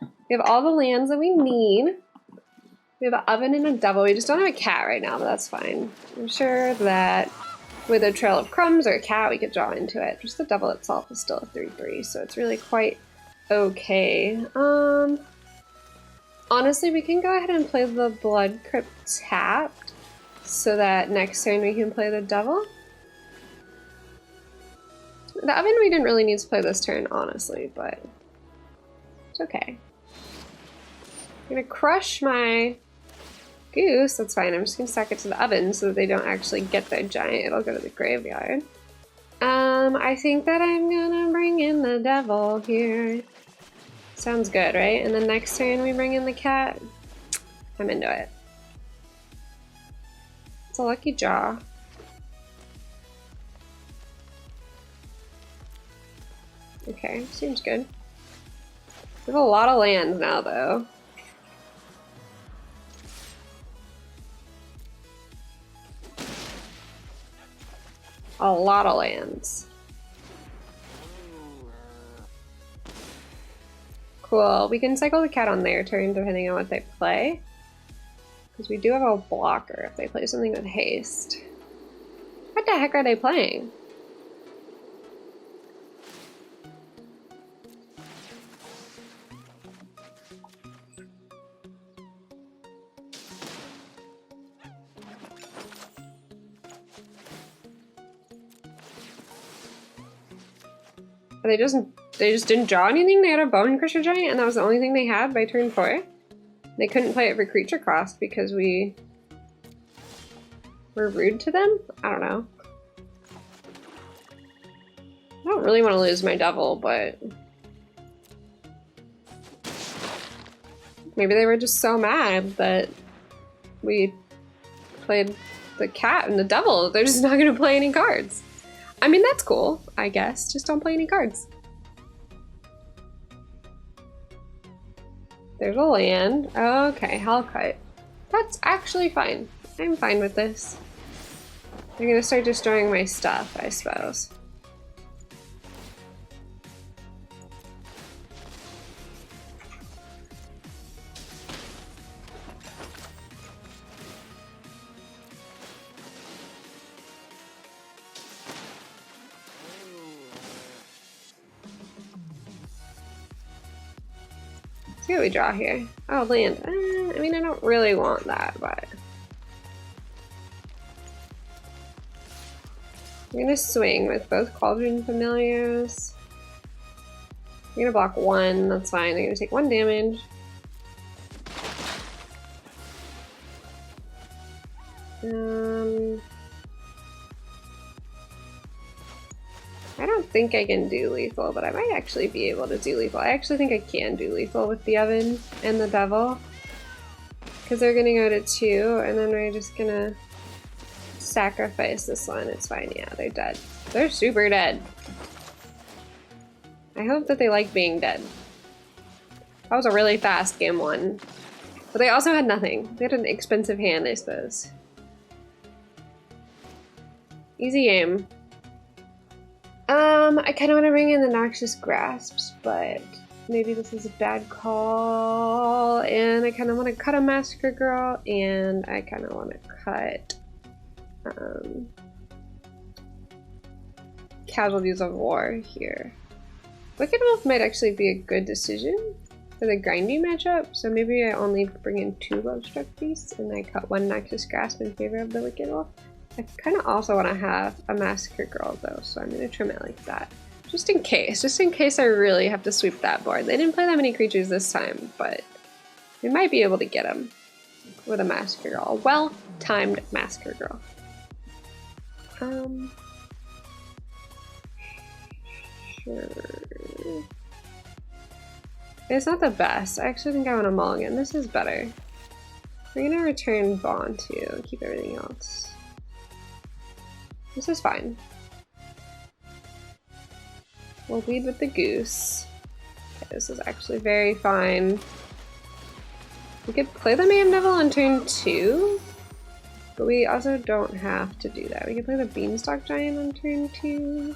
We have all the lands that we need. We have an oven and a devil. We just don't have a cat right now, but that's fine. I'm sure that with a Trail of Crumbs or a cat, we could draw into it. Just the devil itself is still a 3/3, so it's really quite okay. Honestly, we can go ahead and play the Blood Crypt tapped so that next turn we can play the devil. The oven we didn't really need to play this turn, honestly, but it's okay. I'm gonna crush my goose, that's fine. I'm just gonna stack it to the oven so that they don't actually get their giant. It'll go to the graveyard. I think that I'm gonna bring in the devil here. Sounds good, right? And then next turn we bring in the cat. I'm into it. It's a lucky draw. Okay, seems good. We have a lot of lands now, though. A lot of lands. Cool. We can cycle the cat on their turn depending on what they play. Because we do have a blocker if they play something with haste. What the heck are they playing? They just didn't draw anything. They had a Bone Crusher Giant, and that was the only thing they had by turn 4. They couldn't play it for Creature Cross because we were rude to them? I don't know. I don't really want to lose my Devil, but maybe they were just so mad that we played the Cat and the Devil. They're just not going to play any cards. I mean, that's cool, I guess. Just don't play any cards. There's a land. Okay, Hellkite. That's actually fine. I'm fine with this. They're gonna start destroying my stuff, I suppose. See what we draw here. Oh, land. I mean, I don't really want that, but I'm gonna swing with both Cauldron Familiars. I'm gonna block 1, that's fine. I'm gonna take 1 damage. I don't think I can do lethal, but I might actually be able to do lethal. I actually think I can do lethal with the Oven and the Devil. Because they're gonna go to 2, and then we're just gonna sacrifice this one. It's fine, yeah, they're dead. They're super dead. I hope that they like being dead. That was a really fast game 1. But they also had nothing. They had an expensive hand, I suppose. Easy game. I kind of want to bring in the Noxious Grasps, but maybe this is a bad call. And I kind of want to cut a Massacre Girl, and I kind of want to cut Casualties of War here. Wicked Wolf might actually be a good decision for the grindy matchup, so maybe I only bring in 2 Lovestruck Beasts, and I cut 1 Noxious Grasp in favor of the Wicked Wolf. I kind of also want to have a Massacre Girl though, so I'm going to trim it like that. Just in case I really have to sweep that board. They didn't play that many creatures this time, but we might be able to get them with a Massacre Girl. A well-timed Massacre Girl. Sure. It's not the best. I actually think I want to mulligan. This is better. We're going to return Bond too and keep everything else. This is fine. We'll lead with the Goose. Okay, this is actually very fine. We could play the Mayhem Devil on turn 2, but we also don't have to do that. We could play the Beanstalk Giant on turn 2.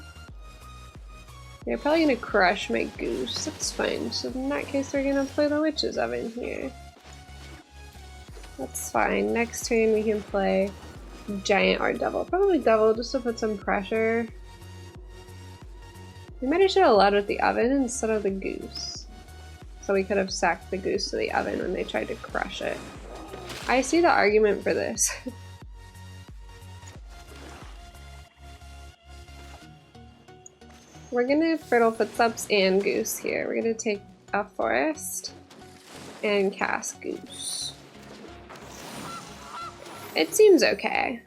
They're probably gonna crush my Goose. That's fine. So in that case, we're gonna play the Witch's Oven here. That's fine. Next turn, we can play Giant or Devil. Probably Devil just to put some pressure. We might have should have led with the Oven instead of the Goose. So we could have sacked the Goose to the Oven when they tried to crush it. I see the argument for this. We're gonna Fertile Footsteps and Goose here. We're gonna take a Forest and cast Goose. It seems okay.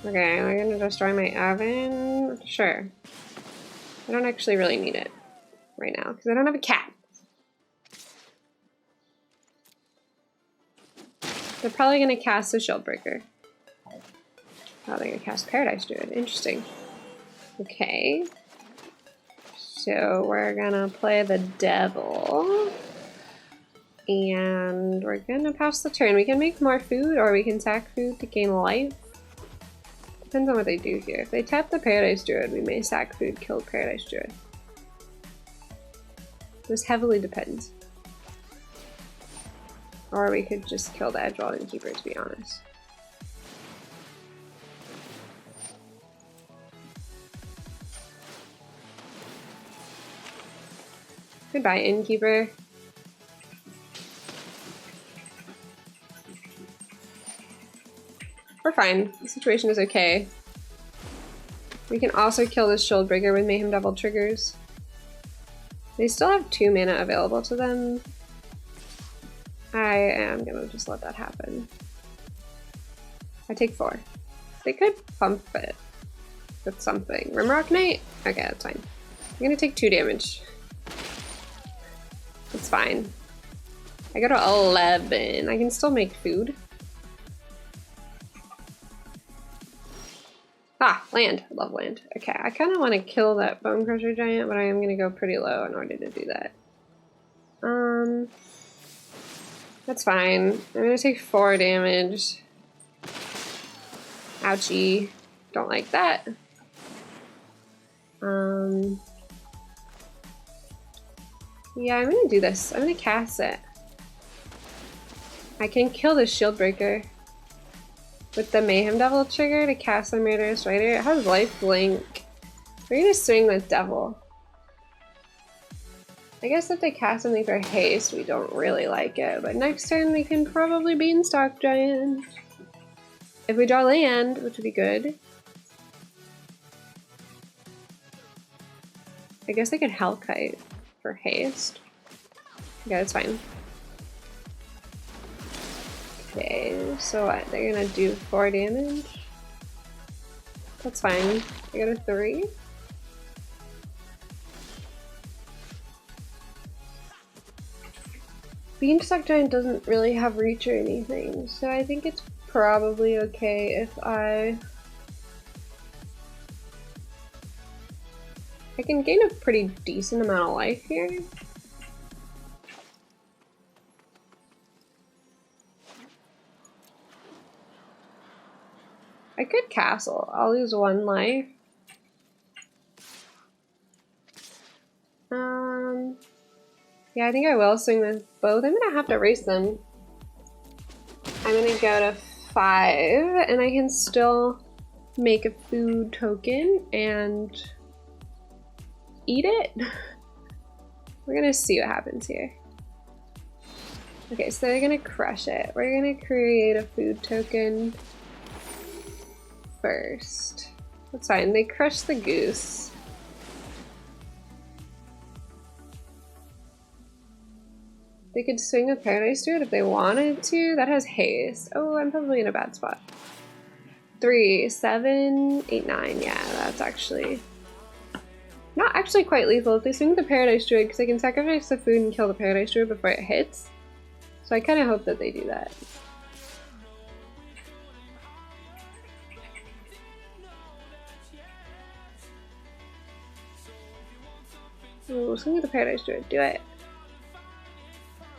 Okay, am I gonna destroy my Oven? Sure. I don't actually really need it right now because I don't have a cat. They're probably gonna cast a Shieldbreaker. Oh, they're gonna cast Paradise Druid. Interesting. Okay. So we're gonna play the Devil. And we're gonna pass the turn. We can make more food or we can sack food to gain life. Depends on what they do here. If they tap the Paradise Druid, we may sack food, kill Paradise Druid. This heavily depends. Or we could just kill the Edgewall Innkeeper, to be honest. Goodbye, Innkeeper. We're fine. The situation is okay. We can also kill this Shieldbreaker with Mayhem Devil triggers. They still have 2 mana available to them. I am gonna just let that happen. I take 4. They could pump it with something. Rimrock Knight? Okay, that's fine. I'm gonna take 2 damage. It's fine. I go to 11. I can still make food. Ah, land. I love land. Okay, I kind of want to kill that Bone Crusher Giant, but I am going to go pretty low in order to do that. That's fine. I'm going to take 4 damage. Ouchie. Don't like that. Yeah, I'm going to do this. I'm going to cast it. I can kill this Shieldbreaker with the Mayhem Devil trigger to cast the Murderous Rider. It has life blink. We're gonna swing with Devil. I guess if they cast something for haste, we don't really like it, but next turn we can probably Beanstalk Giant. If we draw land, which would be good. I guess they could Hellkite for haste. Yeah, that's fine. Okay, so what? They're gonna do 4 damage? That's fine. I got a 3. Beanstalk Giant doesn't really have reach or anything, so I think it's probably okay if I can gain a pretty decent amount of life here. I could castle. I'll lose 1 life. Yeah, I think I will swing with both. I'm gonna have to race them. I'm gonna go to 5, and I can still make a food token and eat it. We're gonna see what happens here. Okay, so they're gonna crush it. We're gonna create a food token first. That's fine. They crushed the goose. They could swing with Paradise Druid if they wanted to. That has haste. Oh, I'm probably in a bad spot. 3, 7, 8, 9. Yeah, that's actually not actually quite lethal. If they swing with the Paradise Druid, because they can sacrifice the food and kill the Paradise Druid before it hits. So I kind of hope that they do that. Ooh, swing with the Paradise Druid. Do it.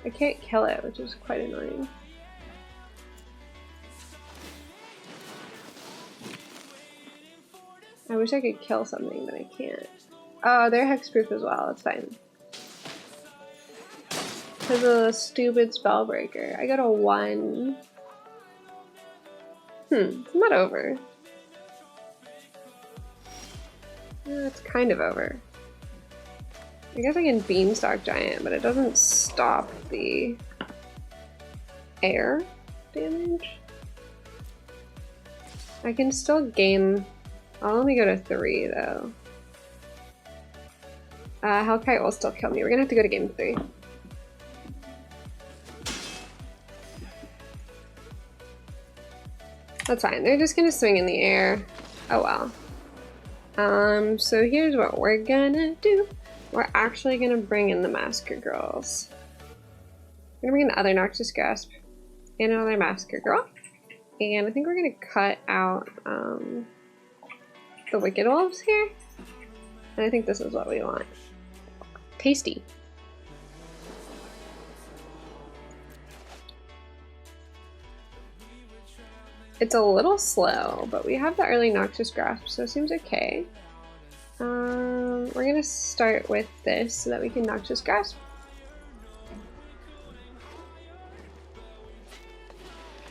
I can't kill it, which is quite annoying. I wish I could kill something, but I can't. Oh, they're hexproof as well. It's fine. Because of the stupid Spellbreaker. I got a 1. It's not over. It's kind of over. I guess I can Beanstalk Giant, but it doesn't stop the air damage. I can still gain. I'll only go to 3 though. Hellkite will still kill me. We're gonna have to go to game 3. That's fine. They're just gonna swing in the air. Oh well. So here's what we're gonna do. We're actually gonna bring in the Massacre Girls. We're gonna bring in the other Noxious Grasp and another Massacre Girl. And I think we're gonna cut out the Wicked Wolves here. And I think this is what we want. Tasty. It's a little slow, but we have the early Noxious Grasp, so it seems okay. We're gonna start with this so that we can Noxious Grasp.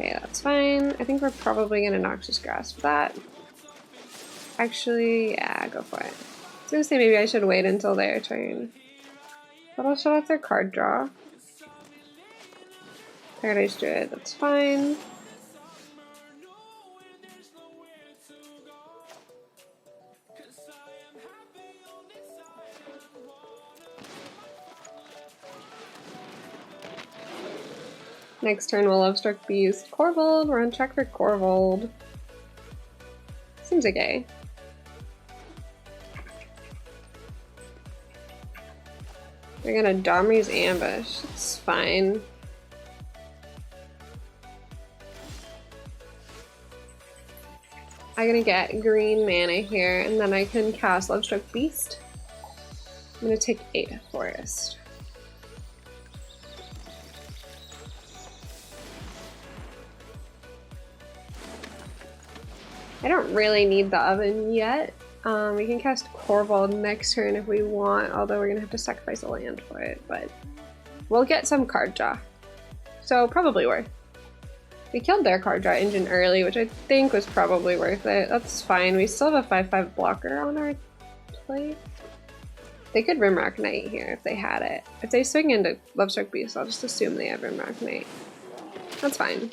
Okay, that's fine. I think we're probably gonna Noxious Grasp that. Actually, yeah, go for it. I was gonna say maybe I should wait until their turn. But I'll show off their card draw. Paradise Druid, that's fine. Next turn we'll Lovestruck Beast. Corvold, we're on track for Corvold. Seems okay. We're gonna Domri's Ambush. It's fine. I'm gonna get green mana here, and then I can cast Lovestruck Beast. I'm gonna take 8 Forest. I don't really need the oven yet. We can cast Corvold next turn if we want, although we're gonna have to sacrifice a land for it, but we'll get some card draw. So probably worth. We killed their card draw engine early, which I think was probably worth it. That's fine. We still have a 5/5 blocker on our plate. They could Rimrock Knight here if they had it. If they swing into Lovestruck Beast, I'll just assume they have Rimrock Knight. That's fine.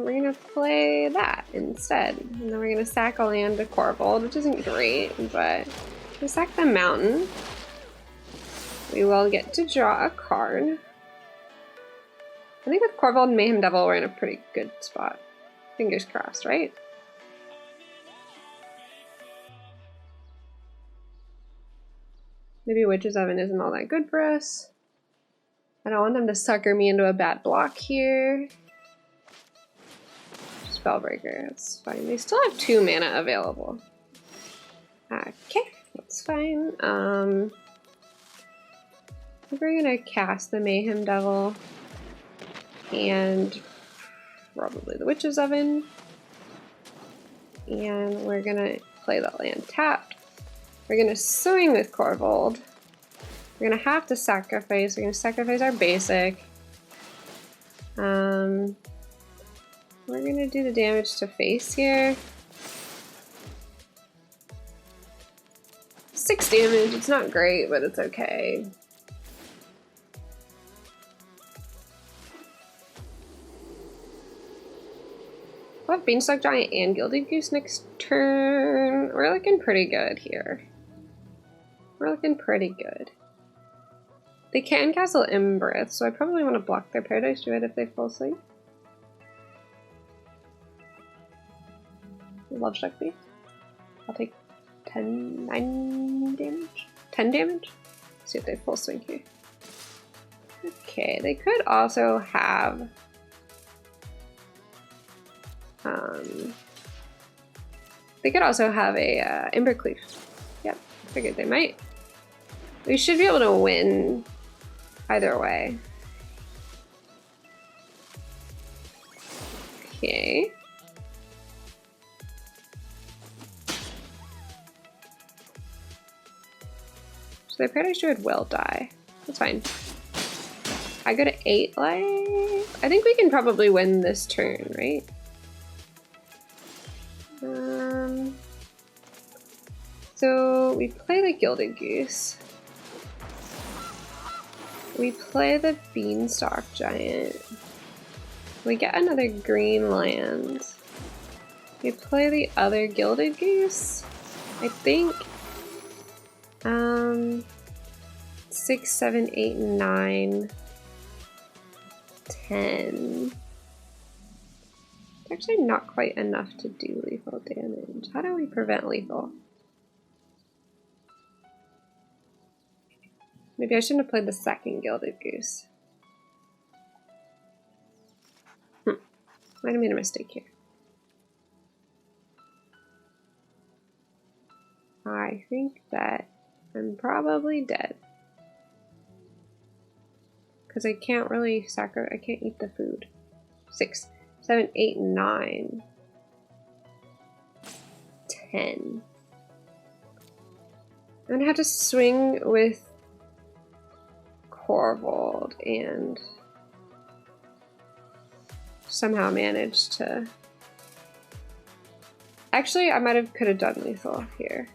We're gonna play that instead. And then we're gonna sack a land to Corvold, which isn't great, but we sack the mountain. We will get to draw a card. I think with Corvold and Mayhem Devil, we're in a pretty good spot. Fingers crossed, right? Maybe Witch's Oven isn't all that good for us. I don't want them to sucker me into a bad block here. Spellbreaker, that's fine. They still have 2 mana available. Okay, that's fine. I think we're gonna cast the Mayhem Devil and probably the Witch's Oven. And we're gonna play that land tapped. We're gonna swing with Corvold. We're gonna have to sacrifice. We're gonna sacrifice our basic. We're gonna do the damage to face here. 6 damage, it's not great, but it's okay. We'll have Beanstalk Giant and Gilded Goose next turn. We're looking pretty good here. We're looking pretty good. They can castle Embreth, so I probably want to block their Paradise Druid if they fall asleep. Lovestruck Beast. I'll take 9 damage? 10 damage? See if they full swing here. Okay, they could also have a Embercleave. Yep, figured they might. We should be able to win either way. Okay. So their Paradise Druid will die. That's fine. I go to 8 life. I think we can probably win this turn, right? So we play the Gilded Goose. We play the Beanstalk Giant. We get another green land. We play the other Gilded Goose. I think 6, 7, 8, 9, 10. It's actually not quite enough to do lethal damage. How do we prevent lethal? Maybe I shouldn't have played the second Gilded Goose. Might have made a mistake here. I think that I'm probably dead. Because I can't really I can't eat the food. 6, 7, 8, 9, 10. I'm gonna have to swing with Corvold and somehow managed to... Actually, I could have done lethal here.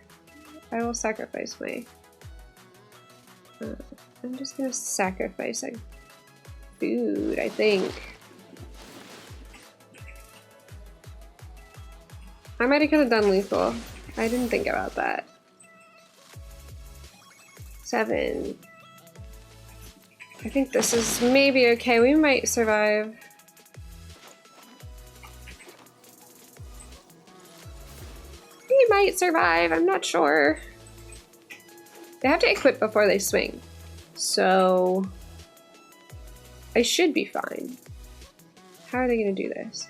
I will sacrifice my... I'm just gonna sacrifice a food, I think. I might have could have done lethal. I didn't think about that. 7. I think this is maybe okay. We might survive. We might survive. I'm not sure. They have to equip before they swing. So I should be fine. How are they going to do this?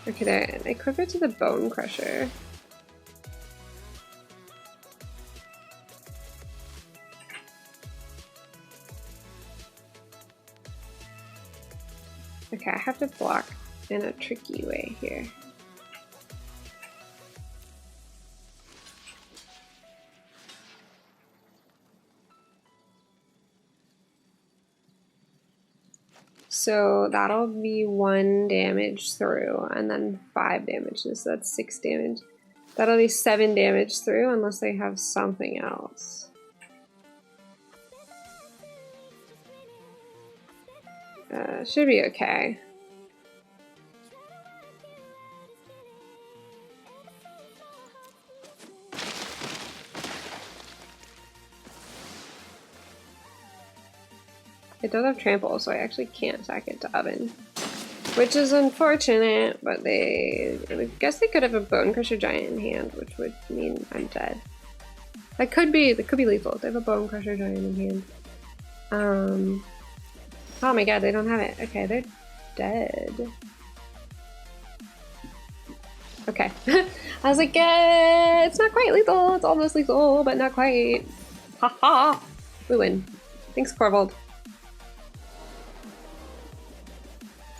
Okay, then equip it to the Bone Crusher. Okay, I have to block in a tricky way here. So that'll be 1 damage through, and then 5 damages, so that's 6 damage. That'll be 7 damage through, unless they have something else. Should be okay. It does have trample, so I actually can't sack it to oven. Which is unfortunate, but I guess they could have a Bone Crusher Giant in hand, which would mean I'm dead. That could be lethal. They have a Bone Crusher Giant in hand. Oh my god, they don't have it. Okay, they're dead. Okay. I was like, it's not quite lethal. It's almost lethal, but not quite. Haha. We win. Thanks, Corvold.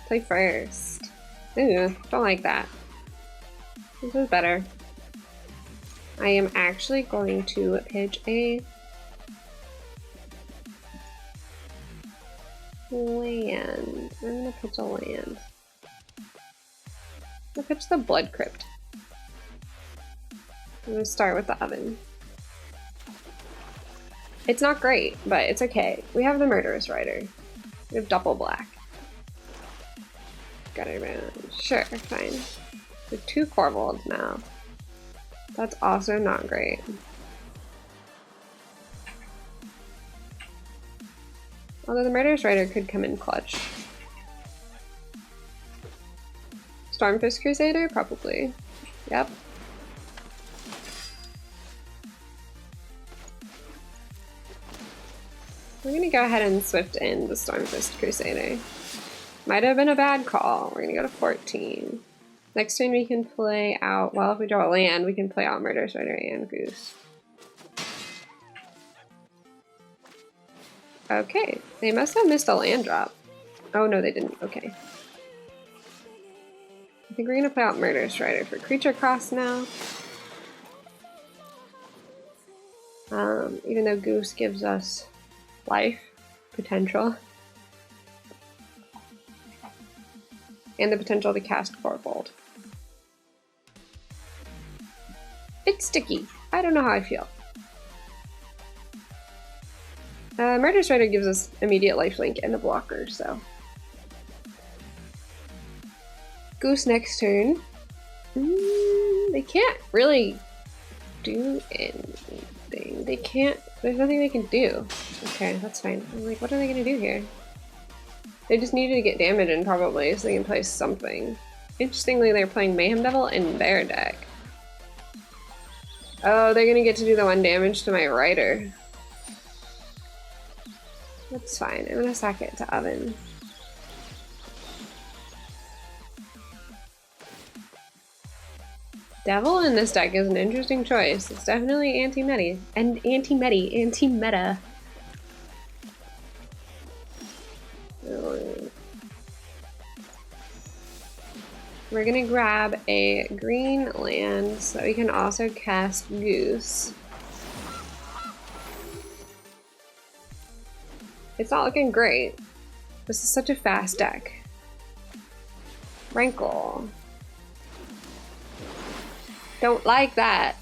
Play first. Ooh, don't like that. This is better. I am actually going to pitch a land. I'm gonna pitch a land. I'll pitch the Blood Crypt. I'm gonna start with the oven. It's not great, but it's okay. We have the Murderous Rider. We have double black. Got it around. Sure, fine. We have 2 Corvolds now. That's also not great. Although the Murderous Rider could come in clutch. Stormfist Crusader? Probably. Yep. We're gonna go ahead and swift in the Stormfist Crusader. Might have been a bad call. We're gonna go to 14. Next turn we can play out, well, if we draw a land, we can play out Murderous Rider and Goose. Okay, they must have missed a land drop. Oh no, they didn't. Okay. I think we're gonna play out Murderous Rider for creature cost now. Even though Goose gives us life potential. And the potential to cast Fourfold. It's sticky. I don't know how I feel. Murderous Rider gives us immediate lifelink and a blocker, so. Goose next turn. They can't really do anything. They can't, there's nothing they can do. Okay, that's fine. I'm like, what are they gonna do here? They just needed to get damage in probably so they can play something. Interestingly, they're playing Mayhem Devil in their deck. Oh, they're gonna get to do the 1 damage to my Rider. That's fine. I'm gonna sack it to oven. Devil in this deck is an interesting choice. It's definitely anti-meta. And anti-meta. We're gonna grab a green land so that we can also cast Goose. It's not looking great. This is such a fast deck. Rankle. Don't like that.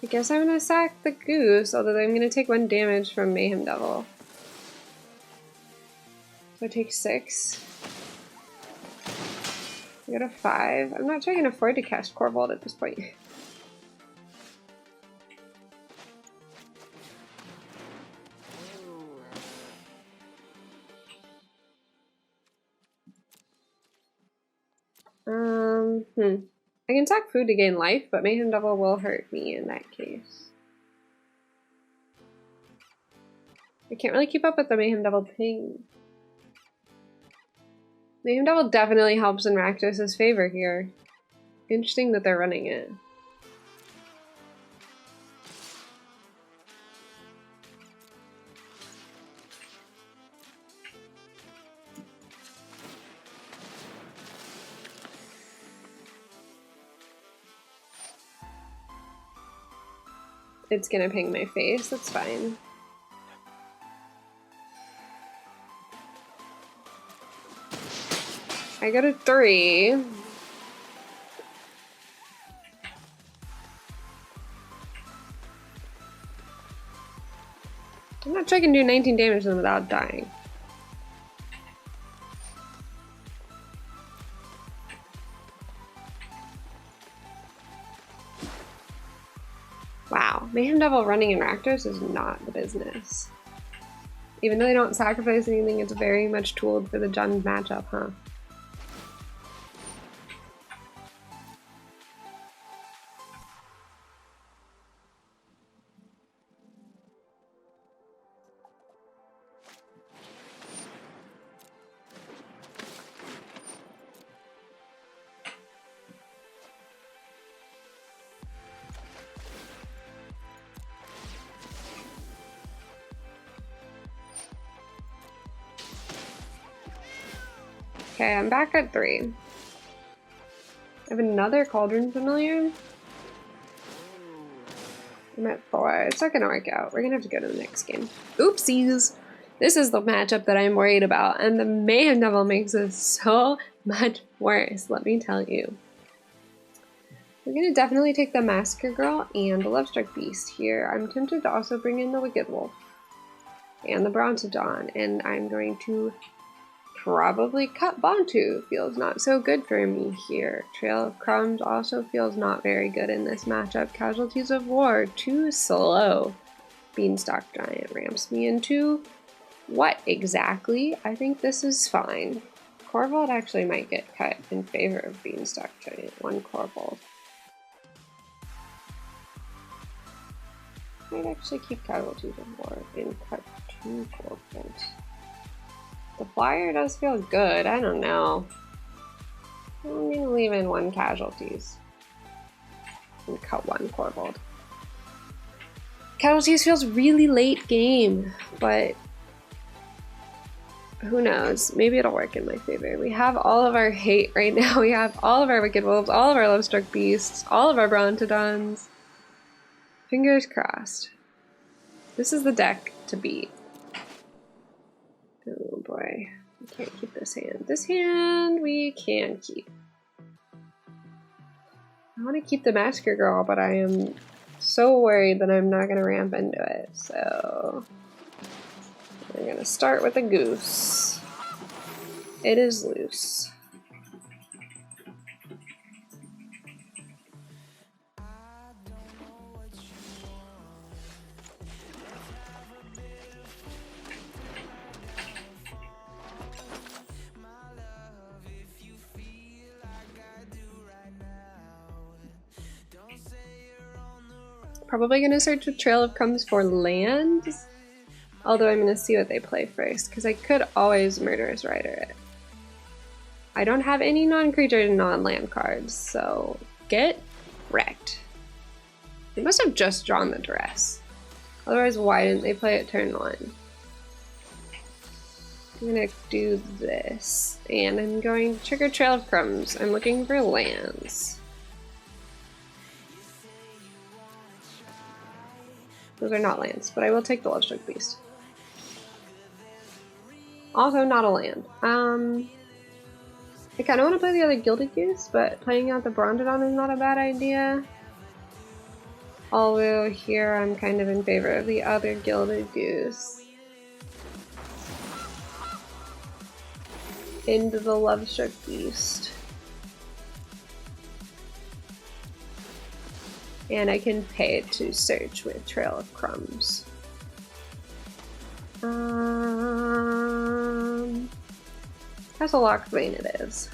I guess I'm gonna sack the Goose, although I'm gonna take 1 damage from Mayhem Devil. So I take 6. I got a 5. I'm not sure I can afford to cast Corvold at this point. I can sack food to gain life, but Mayhem Devil will hurt me in that case. I can't really keep up with the Mayhem Devil ping. Mayhem Devil definitely helps in Rakdos' favor here. Interesting that they're running it. It's gonna ping my face, that's fine. I got a 3. I'm not sure I can do 19 damage to them without dying. Wow, Mayhem Devil running in Rakdos is not the business. Even though they don't sacrifice anything, it's very much tooled for the Jund matchup, huh? Okay, I'm back at 3. I have another Cauldron Familiar. I'm at 4. It's not gonna work out. We're gonna have to go to the next game. Oopsies! This is the matchup that I'm worried about, and the Mayhem Devil makes it so much worse, let me tell you. We're gonna definitely take the Massacre Girl and the Lovestruck Beast here. I'm tempted to also bring in the Wicked Wolf and the Bronzodon, and I'm going to probably cut Bantu. Feels not so good for me here. Trail of Crumbs also feels not very good in this matchup. Casualties of War, too slow. Beanstalk Giant ramps me into what exactly? I think this is fine. Corvold actually might get cut in favor of Beanstalk Giant. 1 Corvold. Might actually keep Casualties of War and cut 2 Corvolds. The flyer does feel good, I don't know. I'm gonna leave in 1 Casualties. And cut 1 Corvold. Casualties feels really late game, but who knows? Maybe it'll work in my favor. We have all of our hate right now. We have all of our Wicked Wolves, all of our Lovestruck Beasts, all of our Brontodons. Fingers crossed. This is the deck to beat. Oh boy, we can't keep this hand. This hand we can keep. I want to keep the Massacre Girl, but I am so worried that I'm not going to ramp into it, so we're going to start with a Goose. It is loose. Probably gonna search with Trail of Crumbs for lands, although I'm gonna see what they play first, because I could always Murderous Rider it. I don't have any non-creature and non-land cards, so get wrecked. They must have just drawn the Duress. Otherwise, why didn't they play it turn 1? I'm gonna do this, and I'm going to trigger Trail of Crumbs. I'm looking for lands. Those are not lands, but I will take the Lovestruck Beast. Also not a land. I kinda wanna play the other Gilded Goose, but playing out the Brontodon is not a bad idea. Although here I'm kind of in favor of the other Gilded Goose. Into the Lovestruck Beast. And I can pay to search with Trail of Crumbs. Castle Lockbane it is.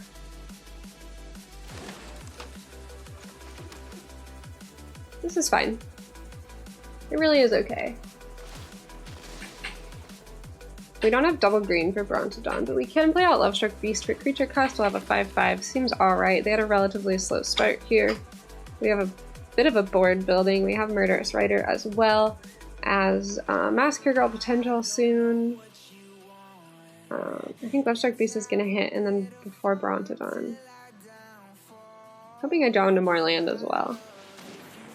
This is fine. It really is okay. We don't have double green for Brontodon, but we can play out Lovestruck Beast for creature cost. We'll have a 5/5. Seems alright. They had a relatively slow start here. We have a bit of a board building. We have Murderous Rider as well as Massacre Girl potential soon. I think Lovestruck Beast is gonna hit and then before Brontodon. Hoping I draw into more land as well.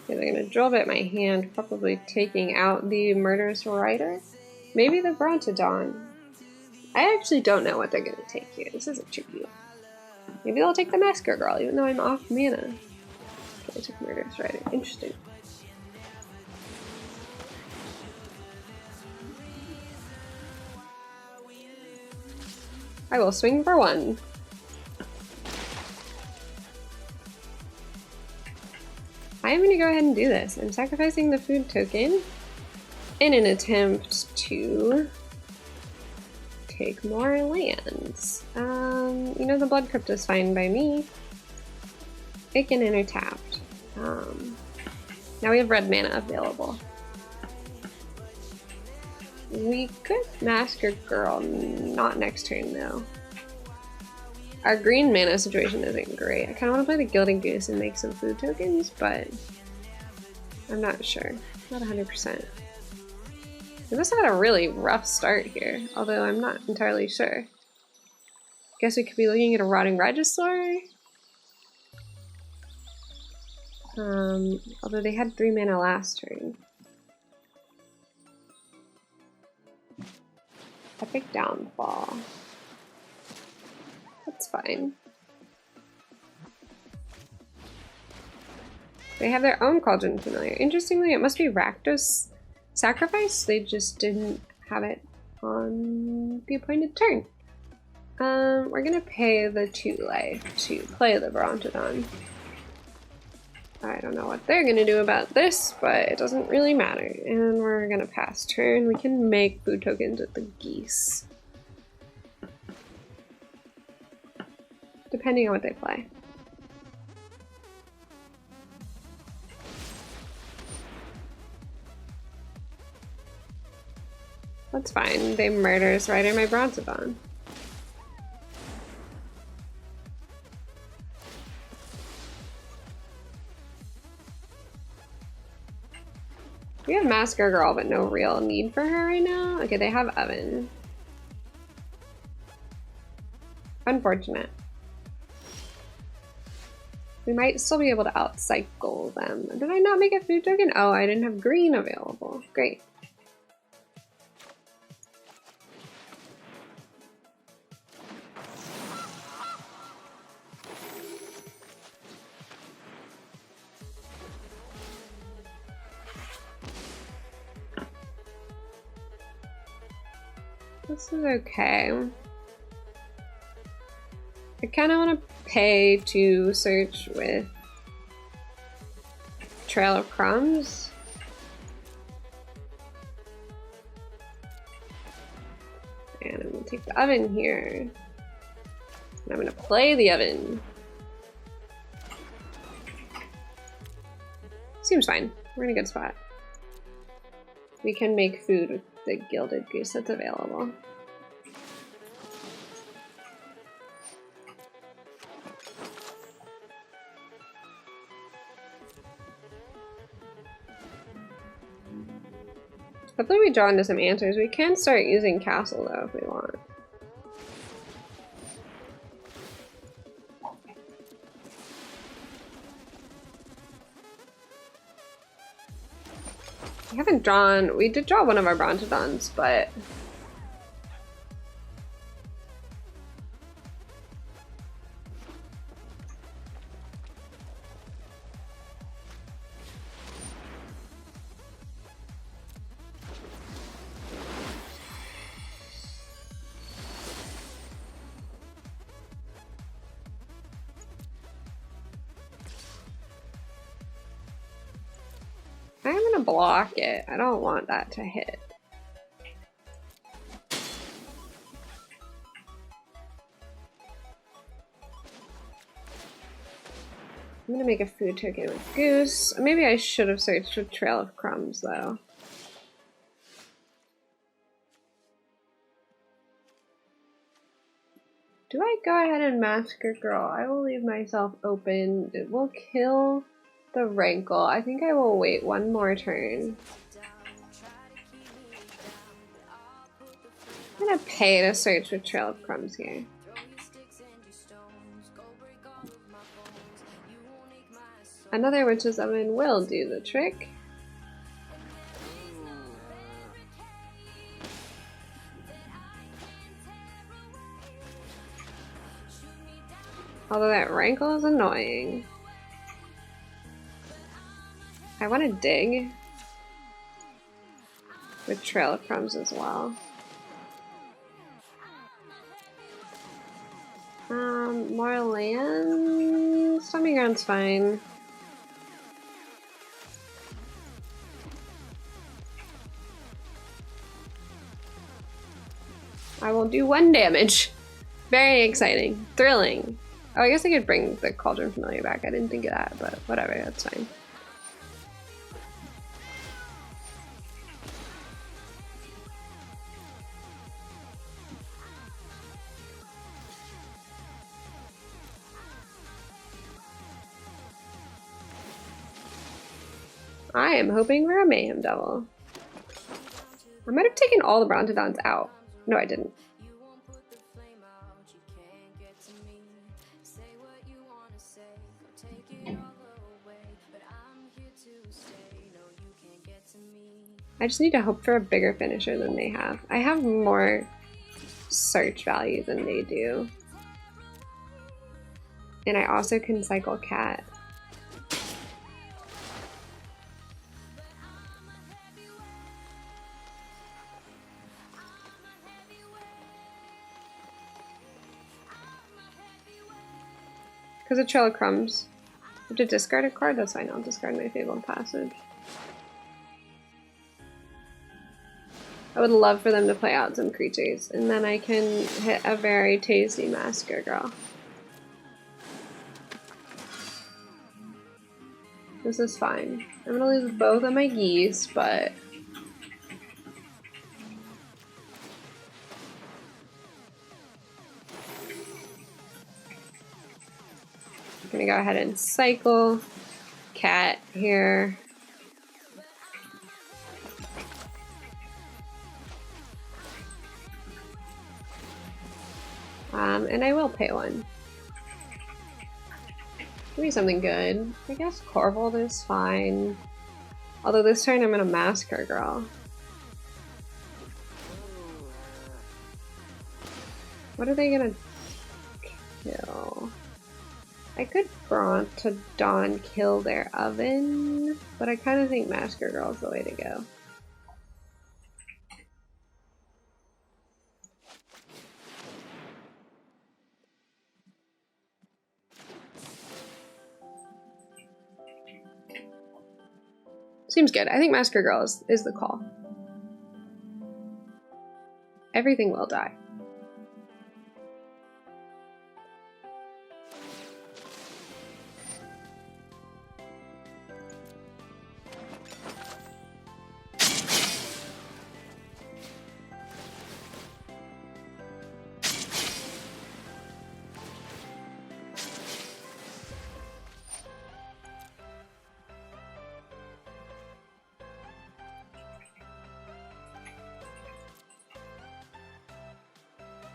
Okay, they're gonna drill bit my hand, probably taking out the Murderous Rider. Maybe the Brontodon. I actually don't know what they're gonna take here. This is a tricky one. Maybe they'll take the Massacre Girl, even though I'm off mana. Okay, they took Murderous Rider. Interesting. I will swing for one. I am going to go ahead and do this. I'm sacrificing the food token in an attempt to take more lands. You know, the Blood Crypt is fine by me. It can enter tapped. Now we have red mana available. We could Massacre Girl, not next turn though. Our green mana situation isn't great. I kind of want to play the Gilded Goose and make some food tokens, but I'm not sure. Not 100%. We must have had a really rough start here, although I'm not entirely sure. Guess we could be looking at a Rotting Regisaur. Although they had 3 mana last turn. Epic Downfall. That's fine. They have their own Cauldron Familiar. Interestingly, it must be Rakdos Sacrifice. They just didn't have it on the appointed turn. We're gonna pay the 2 life to play the Brontodon. I don't know what they're gonna do about this, but it doesn't really matter. And we're gonna pass turn. We can make food tokens with the geese. Depending on what they play. That's fine. They Murderous Rider my Brontodon. We have Massacre Girl, but no real need for her right now. Okay, they have Oven. Unfortunate. We might still be able to outcycle them. Did I not make a food token? Oh, I didn't have green available. Great. This is okay. I kind of want to pay to search with Trail of Crumbs. And I'm going to take the Oven here. And I'm going to play the Oven. Seems fine. We're in a good spot. We can make food with the Gilded Goose that's available. Hopefully we draw into some answers. We can start using Castle though if we want. We haven't drawn, we did draw one of our Brontodons, but I'm gonna block it. I don't want that to hit. I'm gonna make a food token with Goose. Maybe I should have searched for Trail of Crumbs though. Do I go ahead and Massacre Girl? I will leave myself open. It will kill the Rankle. I think I will wait one more turn. I'm gonna pay to search for Trail of Crumbs here. Another Witch's Oven will do the trick. Although that Rankle is annoying. I want to dig with Trail of Crumbs as well. More land? Stomping Ground's fine. I will do 1 damage. Very exciting. Thrilling. Oh, I guess I could bring the Cauldron Familiar back. I didn't think of that, but whatever, that's fine. I am hoping for a Mayhem Devil. I might have taken all the Brontodons out. No, I didn't. I just need to hope for a bigger finisher than they have. I have more search value than they do. And I also can cycle Cat. Because of Trail of Crumbs. I have to discard a card? That's fine, I'll discard my Fabled Passage. I would love for them to play out some creatures, and then I can hit a very tasty Massacre Girl. This is fine. I'm gonna lose both of my geese, but I'm gonna go ahead and cycle Cat here. And I will pay 1. Give me something good. I guess Corvold is fine. Although this turn I'm gonna Massacre Girl. What are they gonna kill? I could Brontodon kill their oven, but I kind of think Massacre Girl is the way to go. Seems good. I think Massacre Girl is the call. Everything will die.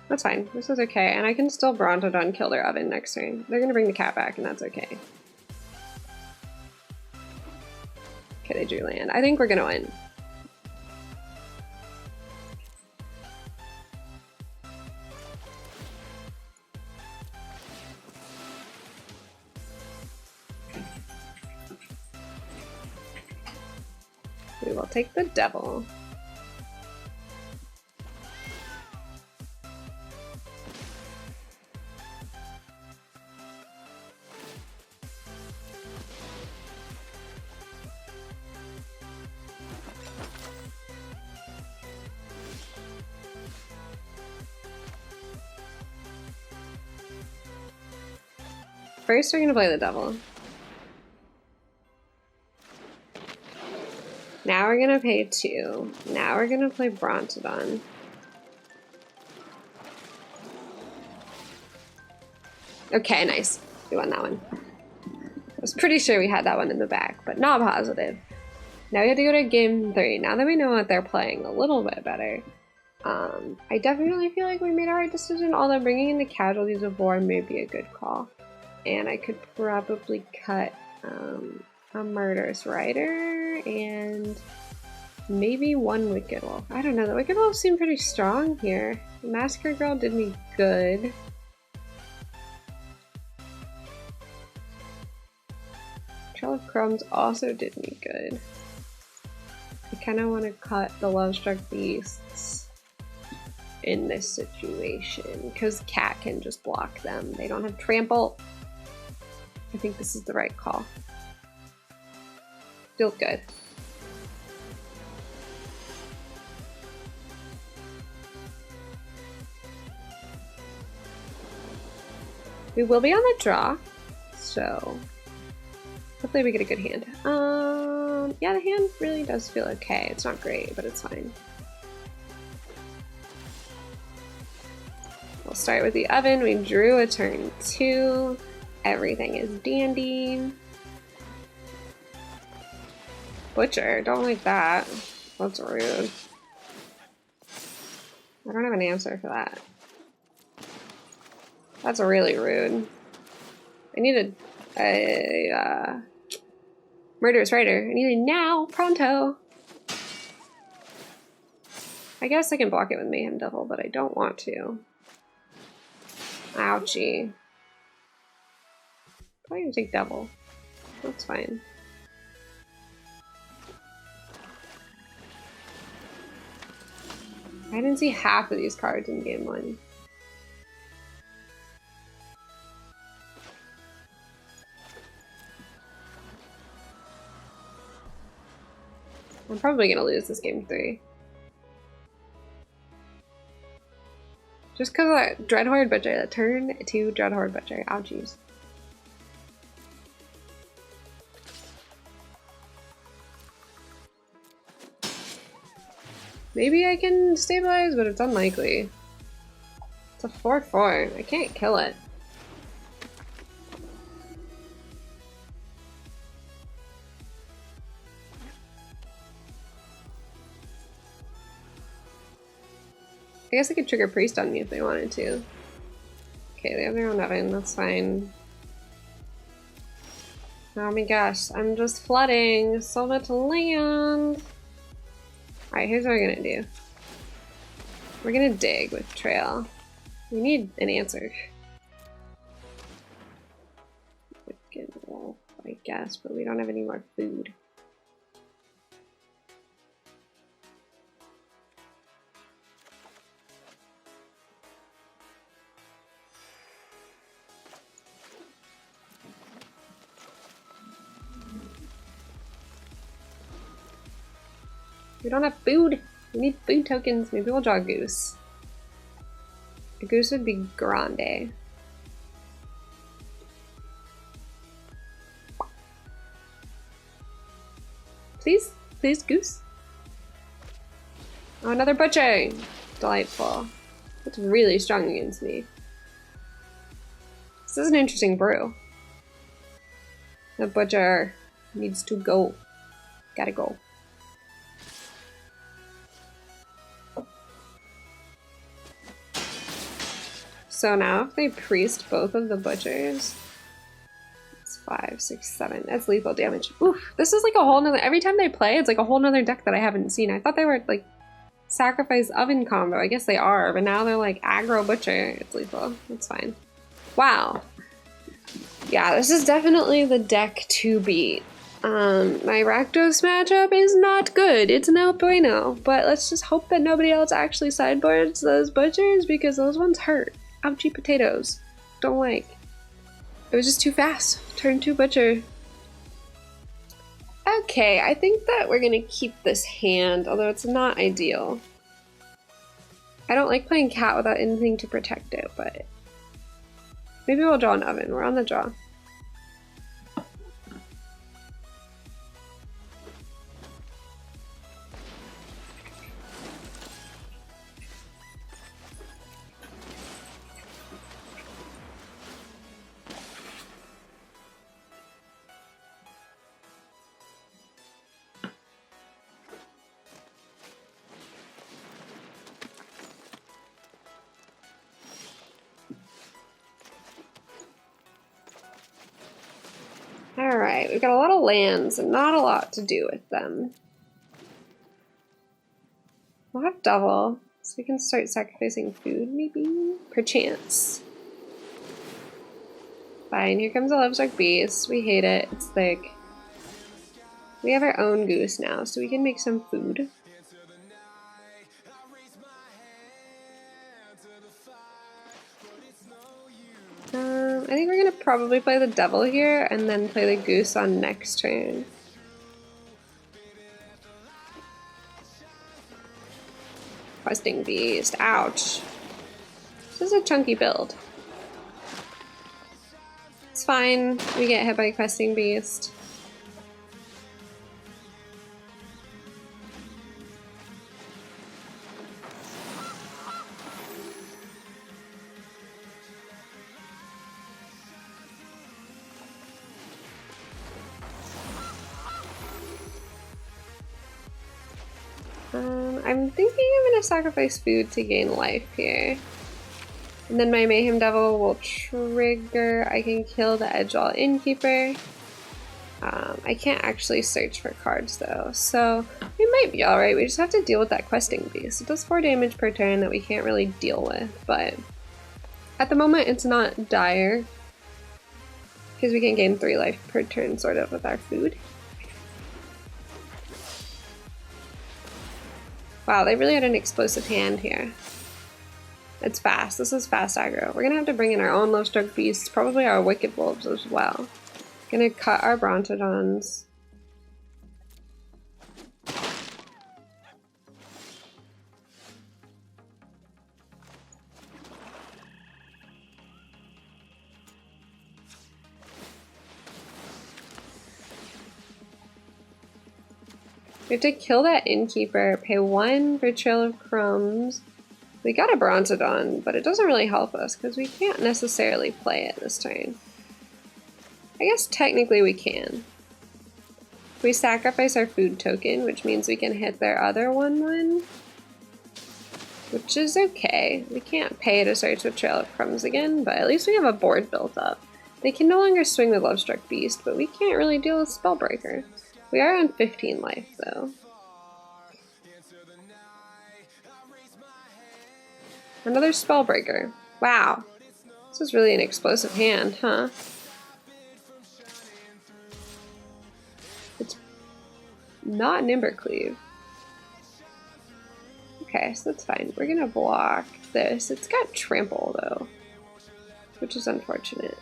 That's fine. This is okay. And I can still Brontodon kill their oven next turn. They're gonna bring the cat back and that's okay. Okay, they drew land. I think we're gonna win. We will take the devil. First, we're gonna play the devil. Now we're gonna pay 2. Now we're gonna play Brontodon. Okay, nice. We won that one. I was pretty sure we had that one in the bag, but not positive. Now we have to go to game 3. Now that we know what they're playing a little bit better, I definitely feel like we made a right decision, although bringing in the Casualties of War may be a good call. And I could probably cut a Murderous Rider and maybe 1 Wicked Wolf. I don't know, the Wicked Wolf seemed pretty strong here. The Massacre Girl did me good. Trail of Crumbs also did me good. I kind of want to cut the Love-Struck Beasts in this situation because Cat can just block them. They don't have Trample. I think this is the right call. Feels good. We will be on the draw, so hopefully we get a good hand. Yeah, the hand really does feel okay. It's not great, but it's fine. We'll start with the oven. We drew a turn 2. Everything is dandy. Butcher, don't like that. That's rude. I don't have an answer for that. That's really rude. I need a Murderous Rider. I need it now, pronto. I guess I can block it with Mayhem Devil, but I don't want to. Ouchie. Probably gonna take Devil. That's fine. I didn't see half of these cards in game 1. I'm probably gonna lose this game 3. Just because of that Dreadhorde Butcher, that turn 2 Dreadhorde Butcher. Ouchies. Maybe I can stabilize, but it's unlikely. It's a 4/4. I can't kill it. I guess I could trigger Priest on me if they wanted to. Okay, they have their own oven. That's fine. Oh my gosh, I'm just flooding so much land. Alright, here's what we're gonna do. We're gonna dig with Trail. We need an answer. Wicked Wolf, I guess, but we don't have any more food. We don't have food. We need food tokens. Maybe we'll draw a goose. A goose would be grande. Please? Please, goose? Oh, another butcher! Delightful. That's really strong against me. This is an interesting brew. The butcher needs to go. Gotta go. So now if they priest both of the butchers, it's 5, 6, 7. That's lethal damage. Oof. This is like a whole nother. Every time they play, it's like a whole nother deck that I haven't seen. I thought they were like Sacrifice Oven combo. I guess they are, but now they're like aggro butcher. It's lethal. That's fine. Wow. Yeah, this is definitely the deck to beat. My Rakdos matchup is not good. It's no bueno. But let's just hope that nobody else actually sideboards those butchers because those ones hurt. Ouchie potatoes. Don't like. It was just too fast. Turn 2 butcher. Okay, I think that we're gonna keep this hand, although it's not ideal. I don't like playing cat without anything to protect it, but maybe we'll draw an oven. We're on the draw. Alright, we've got a lot of lands and not a lot to do with them. We'll have double, so we can start sacrificing food, maybe? Perchance. Fine, here comes a Livestock Beast. We hate it, it's thick. We have our own goose now, so we can make some food. I think we're gonna probably play the devil here and then play the goose on next turn. Questing Beast, ouch. This is a chunky build. It's fine, we get hit by Questing Beast. I'm thinking I'm gonna sacrifice food to gain life here. And then my Mayhem Devil will trigger. I can kill the Edgewall Innkeeper. I can't actually search for cards though, so we might be alright. We just have to deal with that Questing Beast. It does 4 damage per turn that we can't really deal with, but at the moment it's not dire because we can gain 3 life per turn sort of with our food. Wow, they really had an explosive hand here. It's fast. This is fast aggro. We're gonna have to bring in our own Lovestruck Beasts, probably our Wicked Wolves as well. Gonna cut our Brontodons. We have to kill that Innkeeper, pay 1 for Trail of Crumbs. We got a Brontodon, but it doesn't really help us because we can't necessarily play it this turn. I guess technically we can. We sacrifice our food token, which means we can hit their other 1/1, which is okay. We can't pay to search with Trail of Crumbs again, but at least we have a board built up. They can no longer swing with Lovestruck Beast, but we can't really deal with Spellbreaker. We are on 15 life, though. Another Spellbreaker. Wow. This is really an explosive hand, huh? It's not Nimbercleave. Okay, so that's fine. We're gonna block this. It's got Trample, though, which is unfortunate.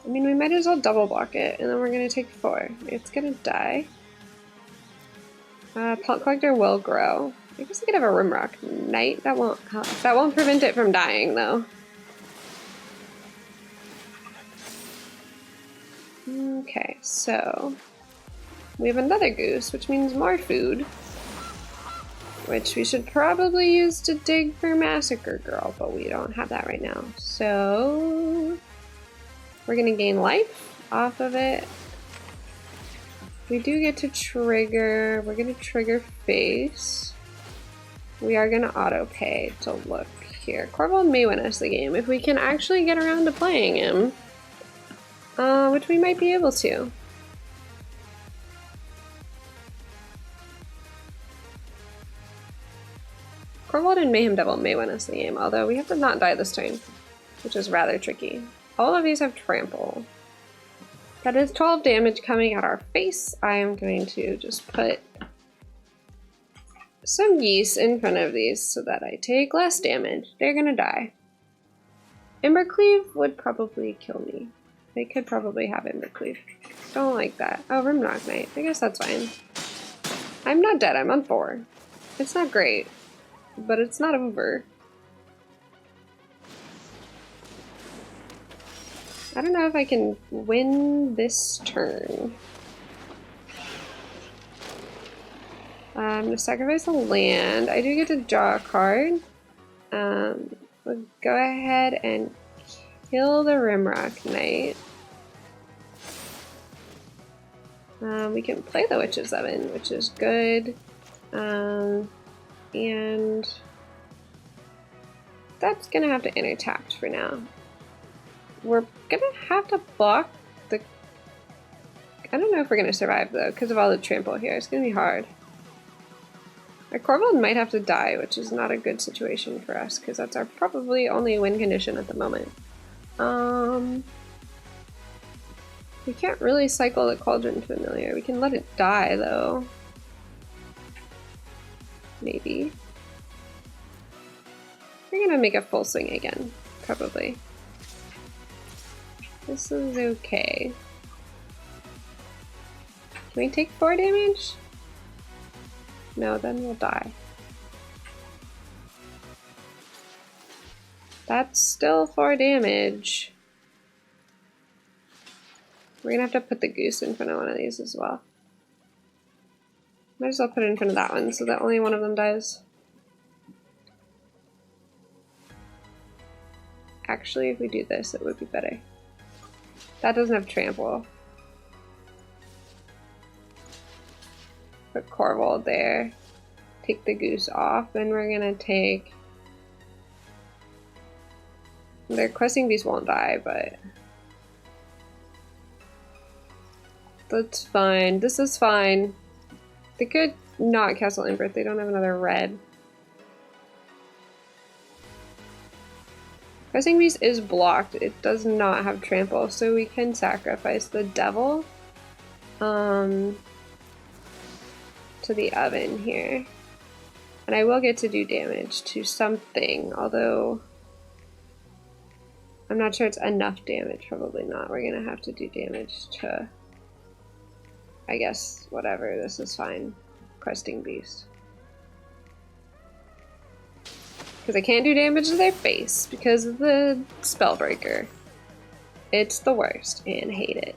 I mean, we might as well double block it, and then we're gonna take 4. It's gonna die. Pelt Collector will grow. I guess I could have a Rimrock Knight. That won't help. That won't prevent it from dying, though. Okay, so we have another goose, which means more food, which we should probably use to dig for Massacre Girl, but we don't have that right now. So we're gonna gain life off of it. We do get to trigger. We're gonna trigger face. We are gonna auto pay to look here. Corvold may win us the game if we can actually get around to playing him. which we might be able to. Corvold and Mayhem Devil may win us the game, although we have to not die this turn, which is rather tricky. All of these have trample. That is 12 damage coming at our face. I am going to just put some geese in front of these so that I take less damage. They're gonna die. Embercleave would probably kill me. They could probably have Embercleave. Don't like that. Oh, Rimrock Knight. I guess that's fine. I'm not dead. I'm on 4. It's not great, but it's not over. I don't know if I can win this turn. I'm gonna sacrifice a land. I do get to draw a card. We'll go ahead and kill the Rimrock Knight. We can play the Witch's Oven, which is good. And that's gonna have to enter tapped for now. We're gonna have to block the... I don't know if we're gonna survive though, because of all the trample here. It's gonna be hard. Our Corvold might have to die, which is not a good situation for us, because that's our probably only win condition at the moment. We can't really cycle the Cauldron Familiar. We can let it die though. Maybe. We're gonna make a full swing again, probably. This is okay. Can we take 4 damage? No, then we'll die. That's still 4 damage. We're gonna have to put the goose in front of one of these as well. Might as well put it in front of that one so that only one of them dies. Actually, if we do this, it would be better. That doesn't have trample. Put Corvold there. Take the goose off, and we're gonna take... Their questing beast won't die, but... That's fine. This is fine. They could not Castle Invert. They don't have another red. Questing beast is blocked. It does not have trample, so we can sacrifice the devil to the oven here. And I will get to do damage to something, although I'm not sure it's enough damage. Probably not. We're gonna have to do damage to, I guess, whatever. This is fine. Questing beast. Because I can't do damage to their face because of the Spellbreaker. It's the worst and hate it.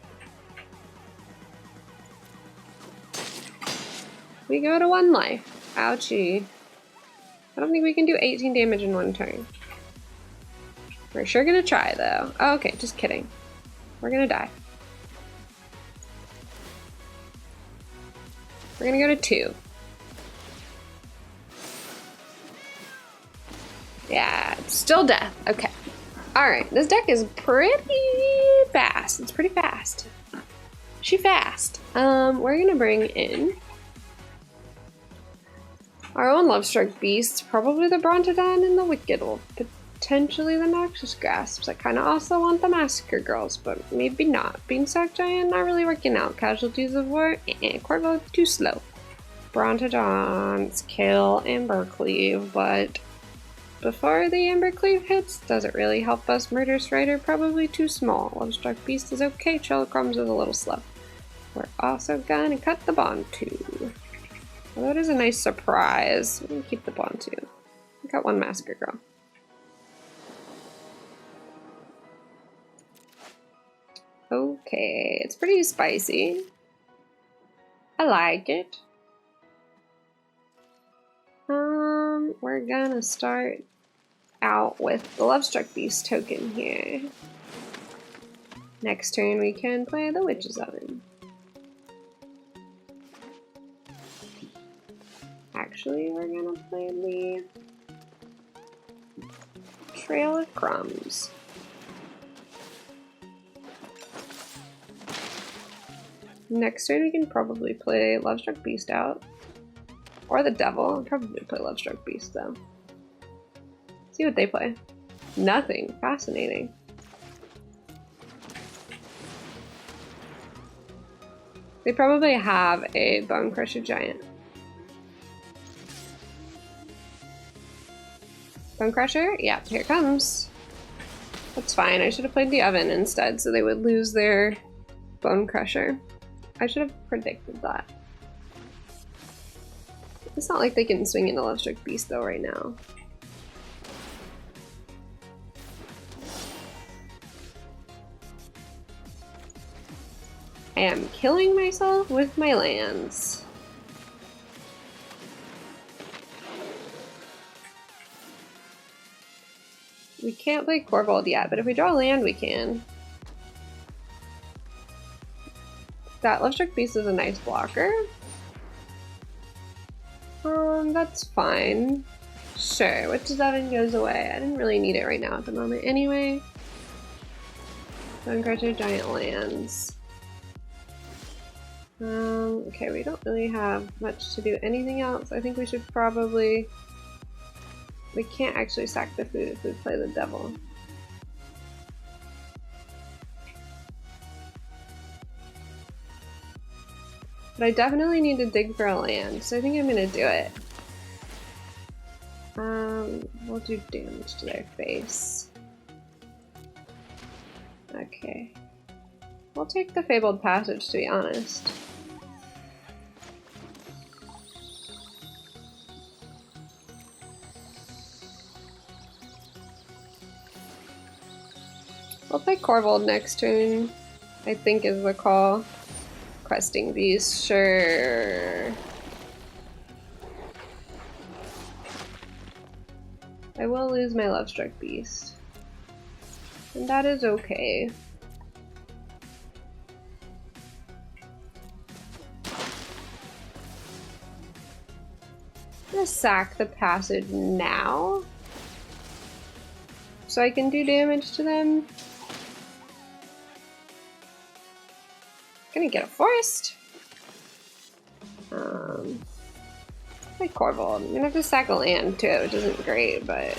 We go to 1 life. Ouchie. I don't think we can do 18 damage in 1 turn. We're sure gonna try though. Oh, okay, just kidding. We're gonna die. We're gonna go to 2. Yeah, it's still death. Okay. Alright, this deck is pretty fast. It's pretty fast. She fast. We're gonna bring in our own Lovestruck Beast, probably the Brontodon and the Wicked Wolf, potentially the Noxious Grasps. I kind of also want the Massacre Girls, but maybe not. Beanstalk Giant, not really working out. Casualties of War, Corvold, too slow. Brontodons, kill Embercleave, but before the Embercleave hits, does it really help us? Murder Strider, probably too small. Lovestruck Beast is okay. Chrom's is a little slow. We're also gonna cut the Bond too. Although it is a nice surprise. We're gonna keep the Bond too. We got 1 Massacre Girl. Okay, it's pretty spicy. I like it. We're gonna start out with the Lovestruck Beast token here. Next turn we can play the Witch's Oven. Actually, we're gonna play the Trail of Crumbs. Next turn we can probably play Lovestruck Beast out. Or the Devil. I'll probably play Lovestruck Beast though. See what they play. Nothing. Fascinating. They probably have a Bone Crusher Giant. Bone Crusher? Yeah, here it comes. That's fine. I should have played the Oven instead so they would lose their Bone Crusher. I should have predicted that. It's not like they can swing into Lovestruck Beast though right now. I am killing myself with my lands. We can't play Corvold yet, but if we draw land, we can. That Lovestruck Beast is a nice blocker. That's fine. Sure, Witch's Oven goes away. I didn't really need it right now at the moment anyway. Bone Crusher Giant lands. Okay, we don't really have much to do anything else. I think we should probably... We can't actually sack the food if we play the Devil. But I definitely need to dig for a land, so I think I'm gonna do it. We'll do damage to their face. Okay. We'll take the Fabled Passage, to be honest. We'll play Corvold next turn, I think is the call. Questing Beast, sure. I will lose my Lovestruck Beast. And that is okay. I'm gonna sack the passage now. So I can do damage to them. Gonna get a forest. Like Corvold. I'm gonna have to sack a land too, which isn't great, but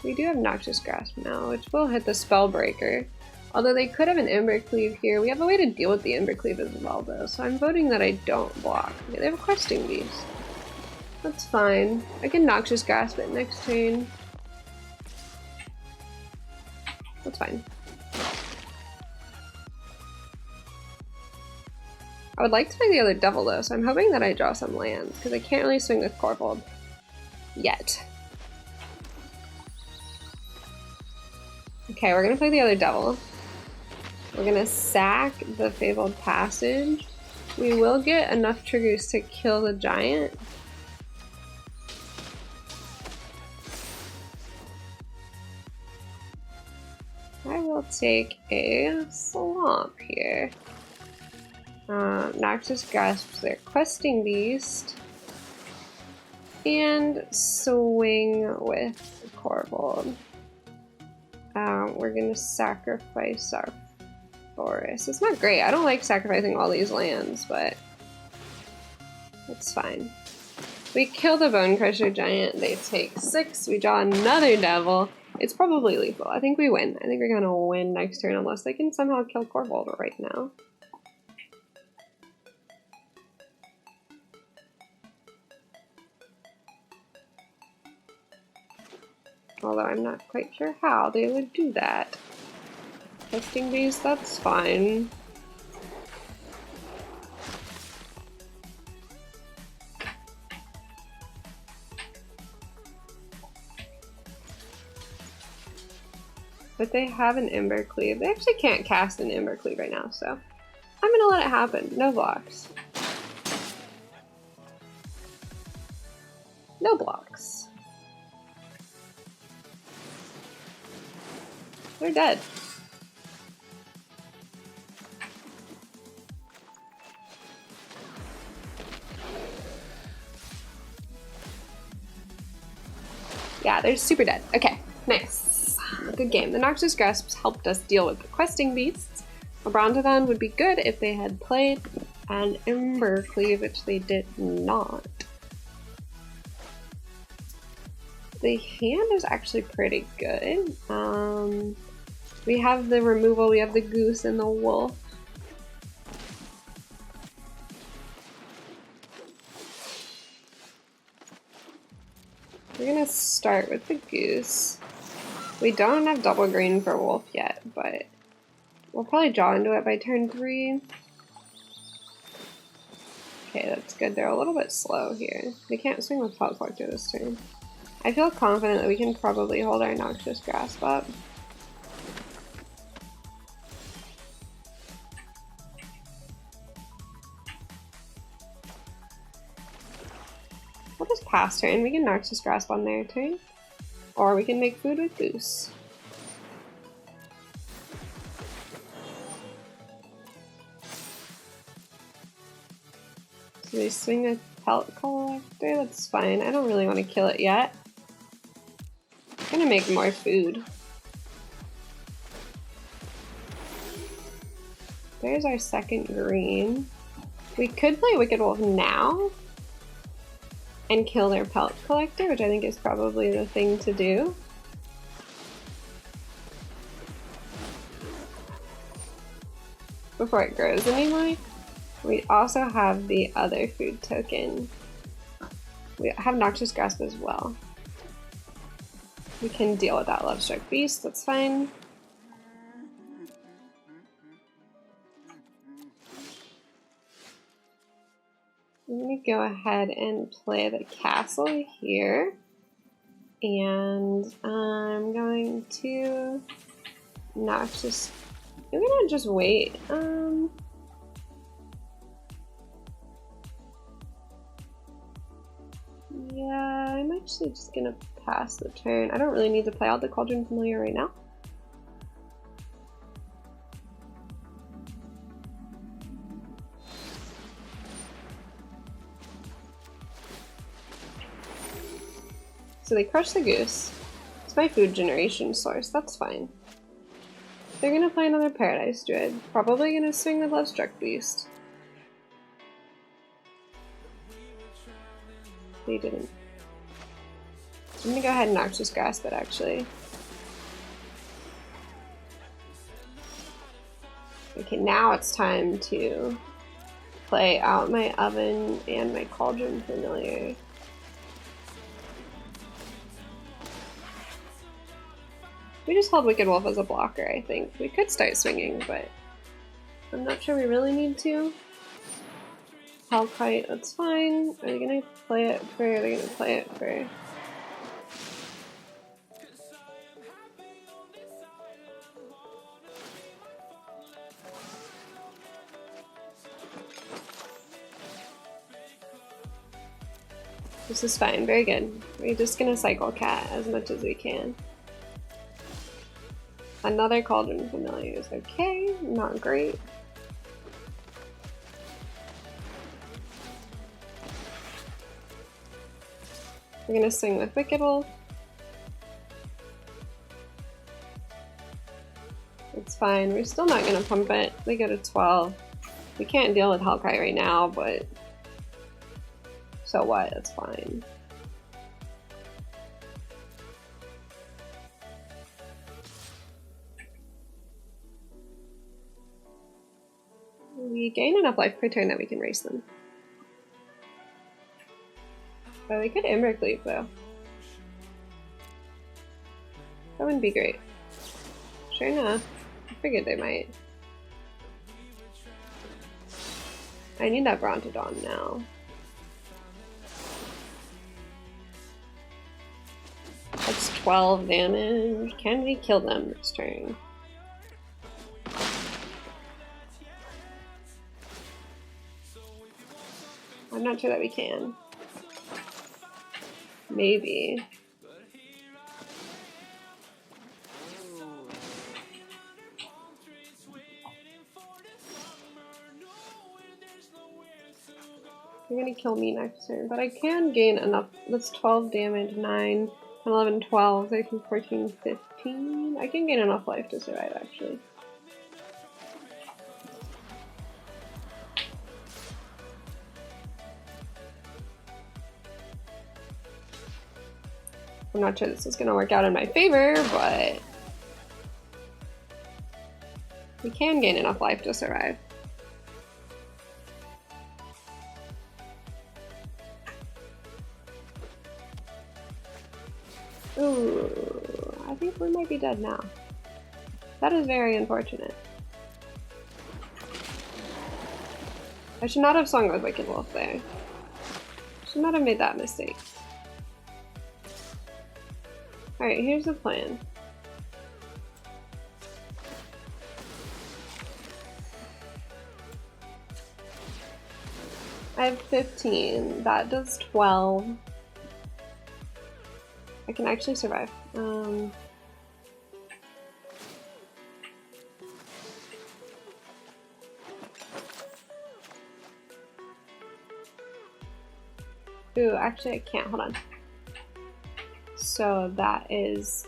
we do have Noxious Grasp now, which will hit the Spellbreaker. Although they could have an Embercleave here. We have a way to deal with the Embercleave as well though, so I'm voting that I don't block. Okay, they have a Questing Beast. That's fine. I can Noxious Grasp it next turn. That's fine. I would like to play the other Devil though, so I'm hoping that I draw some lands, because I can't really swing with Corvold yet. Okay, we're gonna play the other Devil. We're gonna sack the Fabled Passage. We will get enough triggers to kill the Giant. I will take a Swamp here. Noxious Grasp their Questing Beast. And swing with Corvold. We're gonna sacrifice our forest. It's not great. I don't like sacrificing all these lands, but it's fine. We kill the Bone Crusher Giant. They take 6. We draw another Devil. It's probably lethal. I think we win. I think we're gonna win next turn unless they can somehow kill Corvold right now. Although I'm not quite sure how they would do that. Questing Beast, that's fine. But they have an Embercleave. They actually can't cast an Embercleave right now, so I'm gonna let it happen. No blocks. No blocks. They're dead. Yeah, they're super dead. Okay, nice. Good game. The Noxious Grasps helped us deal with the questing beasts. A Brontodon would be good if they had played an Ember Cleave, which they did not. The hand is actually pretty good. We have the removal, we have the goose and the wolf. We're gonna start with the goose. We don't have double green for wolf yet, but we'll probably draw into it by turn 3. Okay, that's good. They're a little bit slow here. They can't swing with Cloud Collector this turn. I feel confident that we can probably hold our Noxious Grasp up. We'll just pass turn. We can Noxious Grasp on their turn. Or we can make food with Goose. So they swing a Pellet Collector? That's fine. I don't really want to kill it yet. I'm gonna make more food. There's our second green. We could play Wicked Wolf now and kill their Pellet Collector, which I think is probably the thing to do. Before it grows anymore. We also have the other food token. We have Noxious Grasp as well. We can deal with that Lovestruck Beast, that's fine. I'm gonna go ahead and play the castle here. And I'm going to Noxious. I'm gonna just wait. Yeah, I'm actually just gonna pass the turn. I don't really need to play out the Cauldron Familiar right now. So they crush the goose. It's my food generation source, that's fine. They're gonna play another Paradise Druid. Probably gonna swing the Lovestruck Beast. They didn't. I'm gonna go ahead and Noxious Grasp it actually. Okay, now it's time to play out my Oven and my Cauldron Familiar. We just held Wicked Wolf as a blocker, I think. We could start swinging, but I'm not sure we really need to. Hellkite, that's fine. Are they gonna play it for? They're gonna play it for. This is fine, very good. We're just gonna cycle cat as much as we can. Another Cauldron Familiar is okay, not great. We're gonna swing with Wicked Wolf. It's fine, we're still not gonna pump it. They go to 12. We can't deal with Hellkite right now, but so what, it's fine. We gain enough life per turn that we can race them. Oh, they could Ember Cleave though. That wouldn't be great. Sure enough. I figured they might. I need that Brontodon now. That's 12 damage. Can we kill them this turn? I'm not sure that we can. Maybe. You're gonna kill me next turn, but I can gain enough. That's 12 damage, 9. 11, 12, 13, 14, 15. I can gain enough life to survive, actually. I'm not sure this is going to work out in my favor, but we can gain enough life to survive. Ooh, I think we might be dead now. That is very unfortunate. I should not have swung with Wicked Wolf there. Should not have made that mistake. Alright, here's the plan. I have 15. That does 12. I can actually survive. Ooh, actually I can't. Hold on. So that is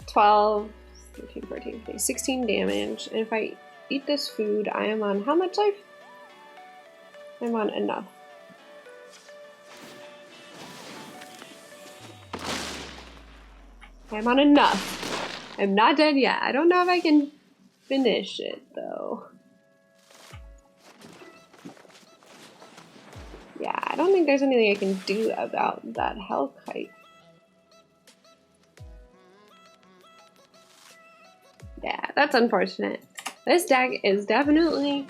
12, 13, 14, 15, 16 damage. And if I eat this food, I am on how much life? I'm on enough. I'm on enough. I'm not dead yet. I don't know if I can finish it though. Yeah, I don't think there's anything I can do about that health kite. Yeah, that's unfortunate. This deck is definitely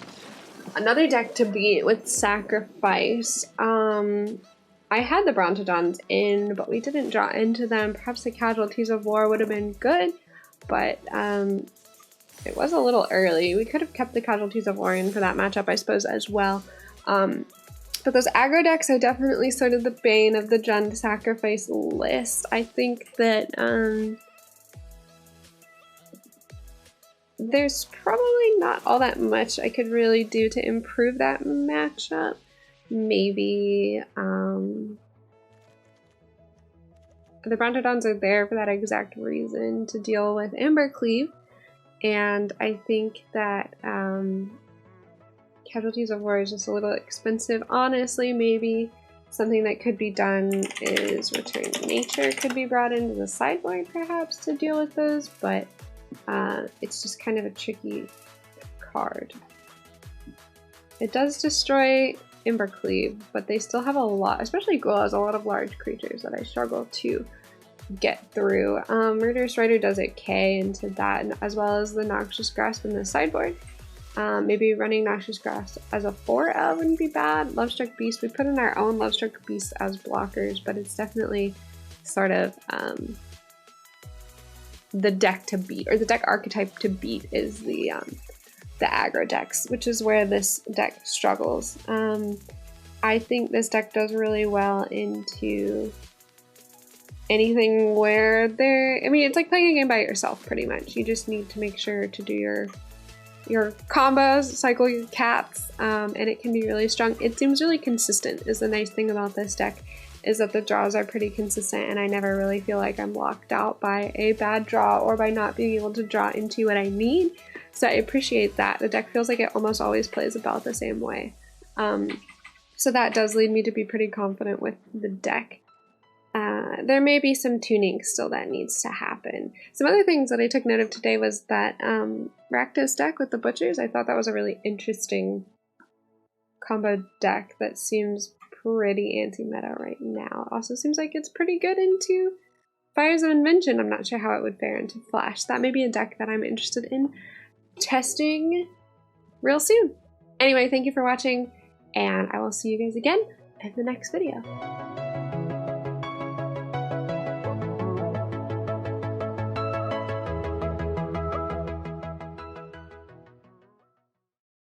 another deck to beat with Sacrifice. I had the Brontodons in, but we didn't draw into them. Perhaps the Casualties of War would have been good, but it was a little early. We could have kept the Casualties of War in for that matchup, I suppose, as well. But those aggro decks are definitely sort of the bane of the Jund Sacrifice list. I think that there's probably not all that much I could really do to improve that matchup. Maybe the Brontodons are there for that exact reason, to deal with Ambercleave, and I think that Casualties of War is just a little expensive. Honestly, maybe something that could be done is Return Nature could be brought into the sideboard perhaps to deal with those, but it's just kind of a tricky card. It does destroy Ambercleave, but they still have a lot, especially Gruul has a lot of large creatures that I struggle to get through. Murderous Rider does okay into that, as well as the Noxious Grasp in the sideboard. Maybe running Noxious Grasp as a 4L wouldn't be bad. Lovestruck Beast, we put in our own Lovestruck Beast as blockers, but it's definitely sort of the deck to beat, or the deck archetype to beat is the aggro decks, which is where this deck struggles. I think this deck does really well into anything where I mean, it's like playing a game by yourself pretty much. You just need to make sure to do your combos, cycle your cats, and it can be really strong. It seems really consistent is the nice thing about this deck, is that the draws are pretty consistent and I never really feel like I'm locked out by a bad draw or by not being able to draw into what I need. So I appreciate that. The deck feels like it almost always plays about the same way. So that does lead me to be pretty confident with the deck. There may be some tuning still that needs to happen. Some other things that I took note of today was that Rakdos deck with the Butchers, I thought that was a really interesting combo deck that seems pretty anti-meta right now. It also seems like it's pretty good into Fires of Invention. I'm not sure how it would fare into Flash. That may be a deck that I'm interested in testing real soon. Anyway, thank you for watching, and I will see you guys again in the next video.